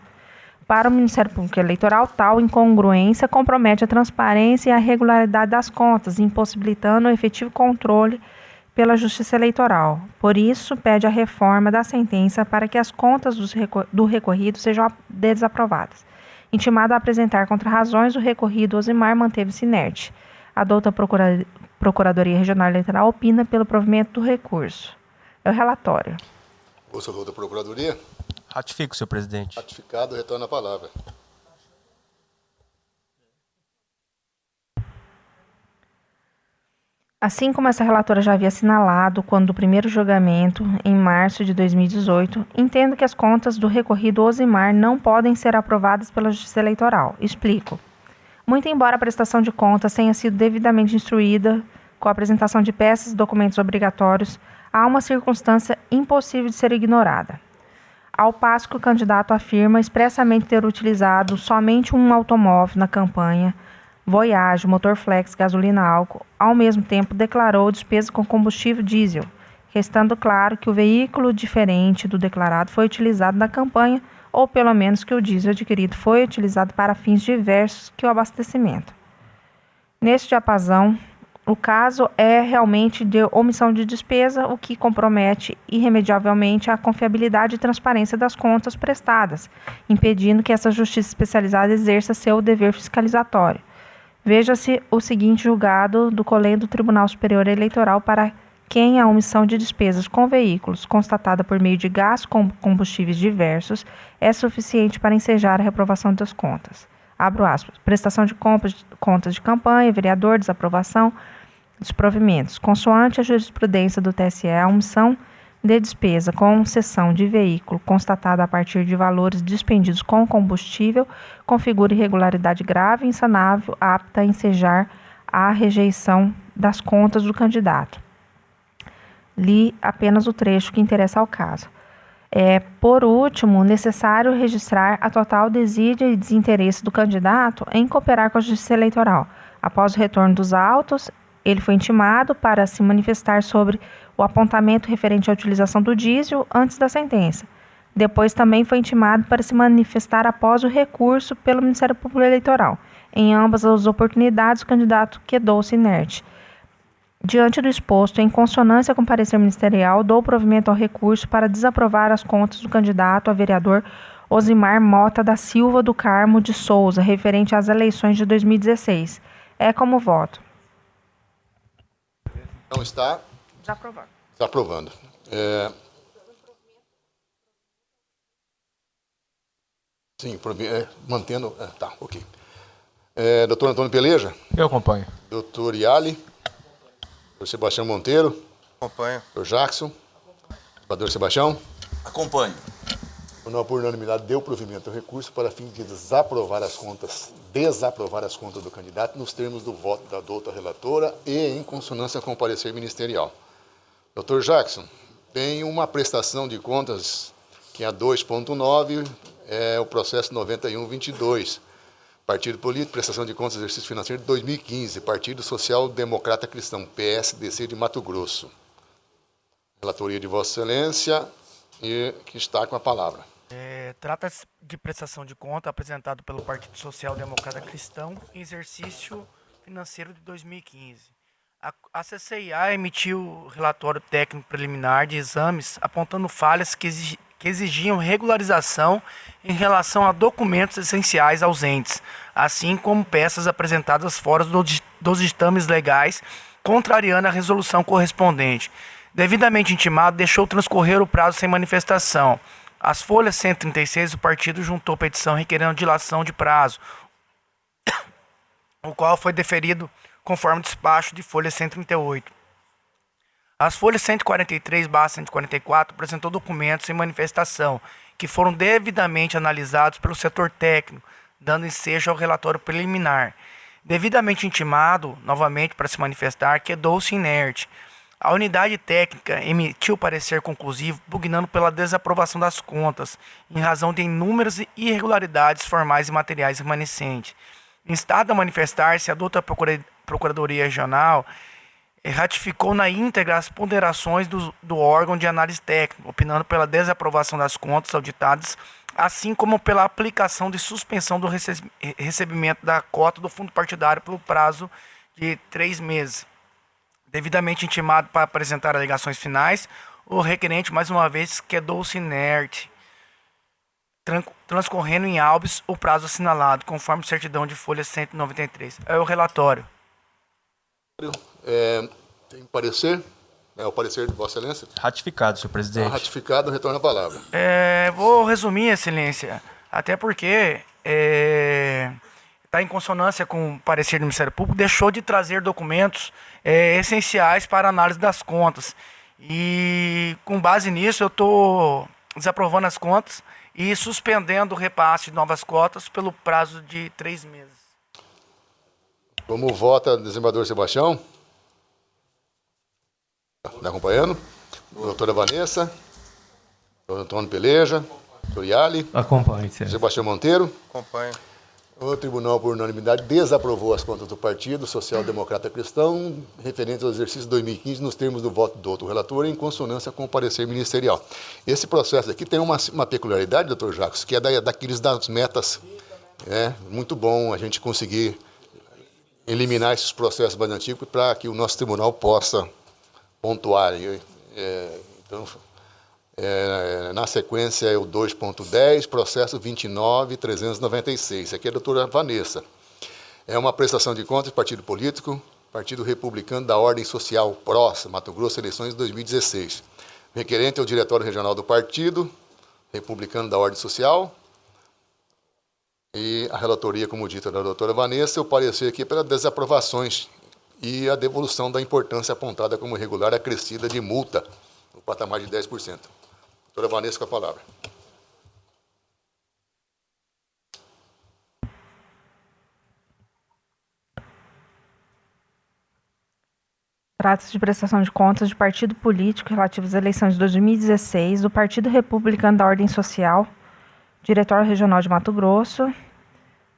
Para o Ministério Público Eleitoral, tal incongruência compromete a transparência e a regularidade das contas, impossibilitando o efetivo controle pela Justiça Eleitoral. Por isso, pede a reforma da sentença para que as contas do recorrido sejam desaprovadas. Intimado a apresentar contra-razões, o recorrido Osimar manteve-se inerte. A douta Procuradoria Regional Eleitoral opina pelo provimento do recurso. É o relatório. Ouça a douta Procuradoria. Ratifico, senhor presidente. Ratificado, retorna a palavra. Assim como essa relatora já havia assinalado quando do primeiro julgamento, em março de 2018, entendo que as contas do recorrido Osimar não podem ser aprovadas pela Justiça Eleitoral. Explico. Muito embora a prestação de contas tenha sido devidamente instruída com a apresentação de peças e documentos obrigatórios, há uma circunstância impossível de ser ignorada. Ao passo que o candidato afirma expressamente ter utilizado somente um automóvel na campanha, Voyage, motor flex, gasolina álcool, ao mesmo tempo declarou despesa com combustível diesel, restando claro que o veículo diferente do declarado foi utilizado na campanha, ou pelo menos que o diesel adquirido foi utilizado para fins diversos que o abastecimento. Neste diapasão, o caso é realmente de omissão de despesa, o que compromete irremediavelmente a confiabilidade e transparência das contas prestadas, impedindo que essa justiça especializada exerça seu dever fiscalizatório. Veja-se o seguinte julgado do Colégio do Tribunal Superior Eleitoral para quem a omissão de despesas com veículos, constatada por meio de gastos com combustíveis diversos, é suficiente para ensejar a reprovação das contas. Abro aspas. Prestação de contas de campanha, vereador, desaprovação dos provimentos. Consoante a jurisprudência do TSE, a omissão de despesa com cessão de veículo constatada a partir de valores dispendidos com combustível configura irregularidade grave e insanável, apta a ensejar a rejeição das contas do candidato. Li apenas o trecho que interessa ao caso. Por último, necessário registrar a total desídia e desinteresse do candidato em cooperar com a Justiça Eleitoral. Após o retorno dos autos, ele foi intimado para se manifestar sobre o apontamento referente à utilização do diesel antes da sentença. Depois também foi intimado para se manifestar após o recurso pelo Ministério Público Eleitoral. Em ambas as oportunidades, o candidato quedou-se inerte. Diante do exposto, em consonância com o parecer ministerial, dou provimento ao recurso para desaprovar as contas do candidato a vereador Osimar Mota da Silva do Carmo de Souza, referente às eleições de 2016. É como voto. Não está? Desaprovando. Desaprovando. Sim, mantendo... tá, ok. Doutor Antônio Peleja? Eu acompanho. Doutor Iali? Doutor Sebastião Monteiro? Acompanho. Doutor Jackson? Doutor Sebastião? Acompanho. Por unanimidade, deu provimento ao recurso para fim de desaprovar as contas do candidato nos termos do voto da douta relatora e em consonância com o parecer ministerial. Doutor Jackson, tem uma prestação de contas que é a 2.9, é o processo 9122. Partido Político, prestação de contas do exercício financeiro de 2015, Partido Social Democrata Cristão, PSDC de Mato Grosso. Relatoria de Vossa Excelência, e que está com a palavra. Trata-se de prestação de conta apresentado pelo Partido Social Democrata Cristão em exercício financeiro de 2015. A CCIA emitiu relatório técnico preliminar de exames apontando falhas que exigiam regularização em relação a documentos essenciais ausentes, assim como peças apresentadas fora dos ditames legais, contrariando a resolução correspondente. Devidamente intimado, deixou transcorrer o prazo sem manifestação. As folhas 136 do partido juntou petição requerendo dilação de prazo, o qual foi deferido conforme despacho de folha 138. As folhas 143/144 apresentou documentos sem manifestação, que foram devidamente analisados pelo setor técnico, dando ensejo ao relatório preliminar. Devidamente intimado, novamente para se manifestar, quedou-se inerte. A unidade técnica emitiu parecer conclusivo, pugnando pela desaprovação das contas, em razão de inúmeras irregularidades formais e materiais remanescentes. Instado a manifestar-se, a douta Procuradoria Regional ratificou na íntegra as ponderações do órgão de análise técnica, opinando pela desaprovação das contas auditadas, assim como pela aplicação de suspensão do recebimento da cota do fundo partidário pelo prazo de 3 meses. Devidamente intimado para apresentar alegações finais, o requerente, mais uma vez, quedou-se inerte, transcorrendo em habeas o prazo assinalado, conforme certidão de folha 193. É o relatório. Tem parecer? É o parecer de Vossa Excelência? Ratificado, senhor presidente. Então, ratificado, retorno a palavra. Vou resumir, Excelência, até porque está em consonância com o parecer do Ministério Público, deixou de trazer documentos essenciais para a análise das contas. E, com base nisso, eu estou desaprovando as contas e suspendendo o repasse de novas cotas pelo prazo de 3 meses. Como vota o desembargador Sebastião? Está acompanhando? Doutora Vanessa? Doutor Antônio Peleja? Doutor Yali? Acompanhe, senhor. Sebastião Monteiro? Acompanho. O tribunal, por unanimidade, desaprovou as contas do Partido Social Democrata Cristão referentes ao exercício 2015 nos termos do voto do outro relator, em consonância com o parecer ministerial. Esse processo aqui tem uma peculiaridade, doutor Jacques, que é daqueles das metas. É muito bom a gente conseguir eliminar esses processos mais antigos para que o nosso tribunal possa pontuar. Então, na sequência é o 2.10, processo 29.396. Aqui é a doutora Vanessa. É uma prestação de contas, partido político, Partido Republicano da Ordem Social PROS, Mato Grosso, eleições de 2016. O requerente é o Diretório Regional do Partido Republicano da Ordem Social. E a relatoria, como dito, da doutora Vanessa, o parecer aqui pelas desaprovações e a devolução da importância apontada como irregular acrescida de multa, no patamar de 10%. Doutora Vanessa, com a palavra. Trata-se de prestação de contas de partido político relativo às eleições de 2016 do Partido Republicano da Ordem Social, Diretório Regional de Mato Grosso,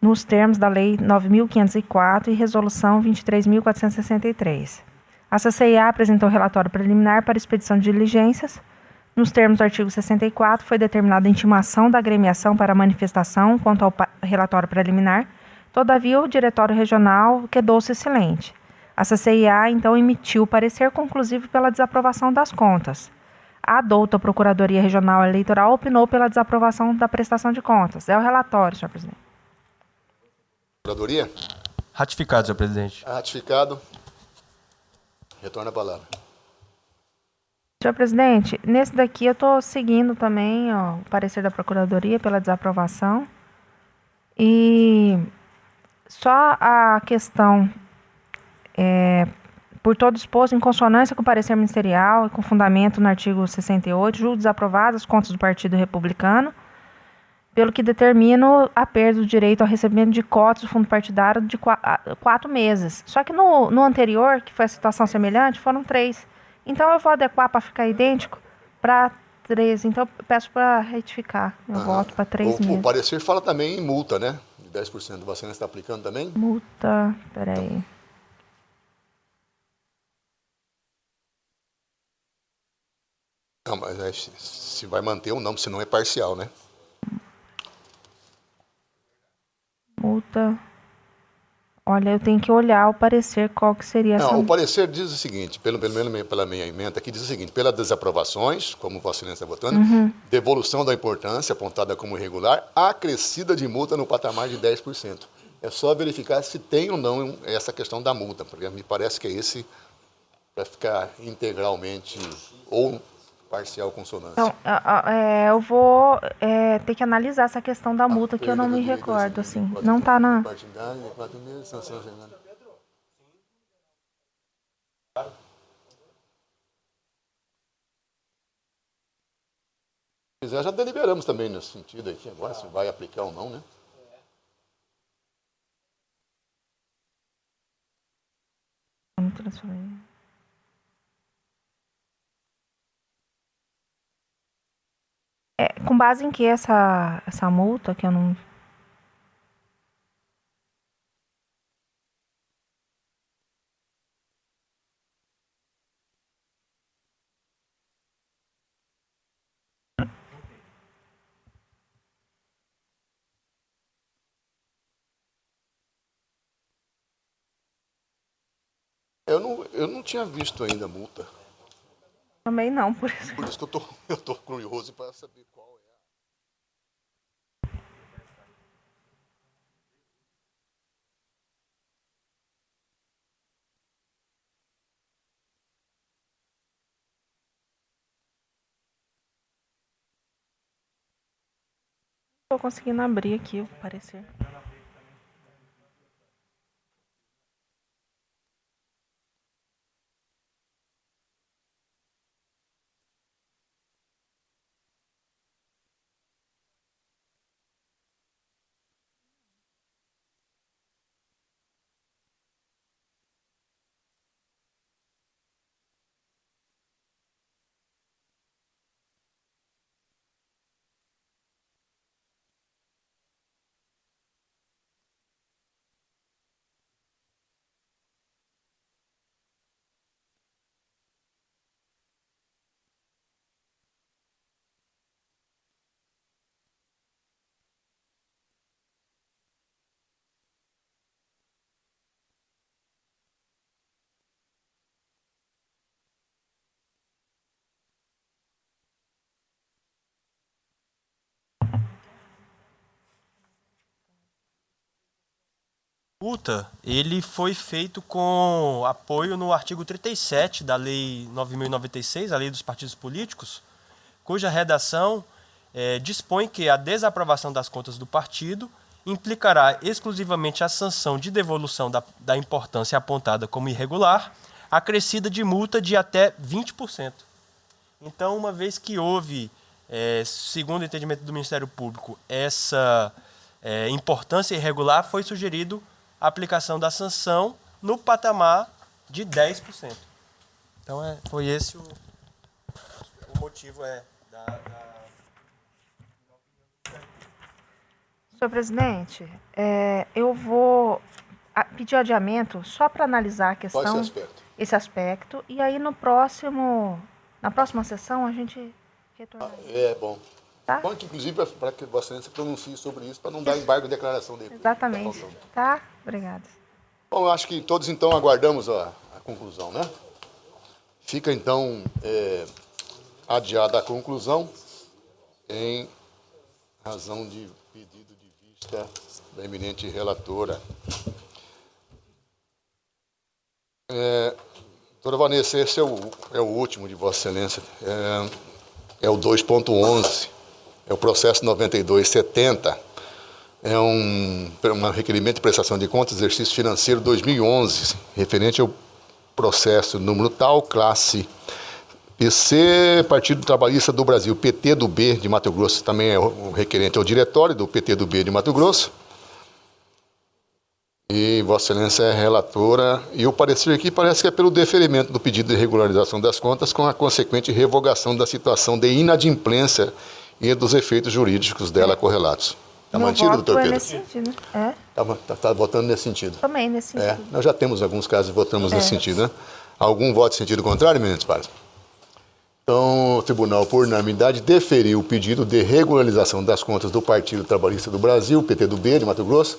nos termos da Lei 9.504 e Resolução 23.463. A CCIA apresentou relatório preliminar para expedição de diligências. Nos termos do artigo 64, foi determinada a intimação da agremiação para manifestação quanto ao relatório preliminar. Todavia, o Diretório Regional quedou-se silente. A CCIA, então, emitiu parecer conclusivo pela desaprovação das contas. A douta Procuradoria Regional Eleitoral opinou pela desaprovação da prestação de contas. É o relatório, senhor presidente. Procuradoria? Ratificado, senhor presidente. Ratificado. Retorna a palavra. Senhor presidente, nesse daqui eu estou seguindo também o parecer da Procuradoria pela desaprovação. E só a questão, por todo exposto, em consonância com o parecer ministerial e com fundamento no artigo 68, julgo desaprovadas as contas do Partido Republicano, pelo que determino a perda do direito ao recebimento de cotas do fundo partidário de 4 meses. Só que no anterior, que foi a situação semelhante, foram 3. Então, eu vou adequar para ficar idêntico para 3. Então, eu peço para retificar. Eu voto para 3 meses. O parecer fala também em multa, né? De 10%. Você não está aplicando também? Multa, peraí. Não, mas se vai manter ou não, senão é parcial, né? Multa. Olha, eu tenho que olhar o parecer, qual que seria essa Não, o multa. parecer diz o seguinte, pelo menos pela minha emenda aqui, diz o seguinte: pelas desaprovações, como Vossa Excelência está votando, devolução da importância apontada como irregular, acrescida de multa no patamar de 10%. É só verificar se tem ou não essa questão da multa, porque me parece que é esse para ficar integralmente ou parcial consonância. Então, eu vou ter que analisar essa questão da multa, que eu não me recordo, assim. Não tá na... Se quiser, já deliberamos também nesse sentido aqui agora, se vai aplicar ou não, né? Com base em que essa multa, que eu não... Eu não tinha visto ainda a multa. Também não, por isso. Por isso que eu tô curioso para saber qual é. Não tô conseguindo abrir aqui o parecer. Multa, ele foi feito com apoio no artigo 37 da Lei 9.096, a Lei dos Partidos Políticos, cuja redação dispõe que a desaprovação das contas do partido implicará exclusivamente a sanção de devolução da importância apontada como irregular, acrescida de multa de até 20%. Então, uma vez que houve, segundo o entendimento do Ministério Público, essa importância irregular, foi sugerido a aplicação da sanção no patamar de 10%. Então, foi esse o motivo Senhor presidente, eu vou pedir adiamento só para analisar a questão, Qual esse aspecto, e aí na próxima sessão a gente retorna. É bom. Tá? Bom que, inclusive, para que Vossa Excelência pronuncie sobre isso, para não dar embargo de declaração dele. Exatamente. Tá? Obrigada. Bom, eu acho que todos, então, aguardamos a conclusão, né? Fica, então, adiada a conclusão em razão de pedido de vista da eminente relatora. Doutora Vanessa, esse é o último de Vossa Excelência. É o 2.11. É o processo 9270, é um requerimento de prestação de contas, exercício financeiro 2011, referente ao processo número tal, classe PC, Partido Trabalhista do Brasil, PT do B de Mato Grosso, também é o requerente ao diretório do PT do B de Mato Grosso. E Vossa Excelência é relatora, e o parecer aqui parece que é pelo deferimento do pedido de regularização das contas com a consequente revogação da situação de inadimplência e dos efeitos jurídicos dela correlatos. Está mantido, doutor Pedro? Nesse sentido, né? Está votando nesse sentido? Também nesse sentido. Nós já temos alguns casos e votamos nesse sentido, né? Algum voto em sentido contrário, eminentes pares? Então, o tribunal, por unanimidade, deferiu o pedido de regularização das contas do Partido Trabalhista do Brasil, PTB de Mato Grosso,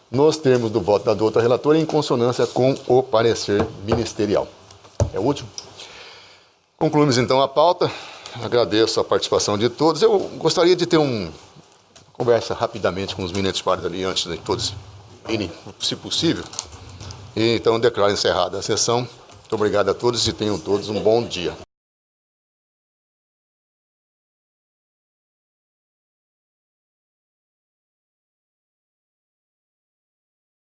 nos termos do voto da doutora relatora, em consonância com o parecer ministerial. É o último. Concluímos então a pauta. Agradeço a participação de todos. Eu gostaria de ter uma conversa rapidamente com os municipais ali antes de todos irem, se possível. E então declaro encerrada a sessão. Muito obrigado a todos e tenham todos um bom dia.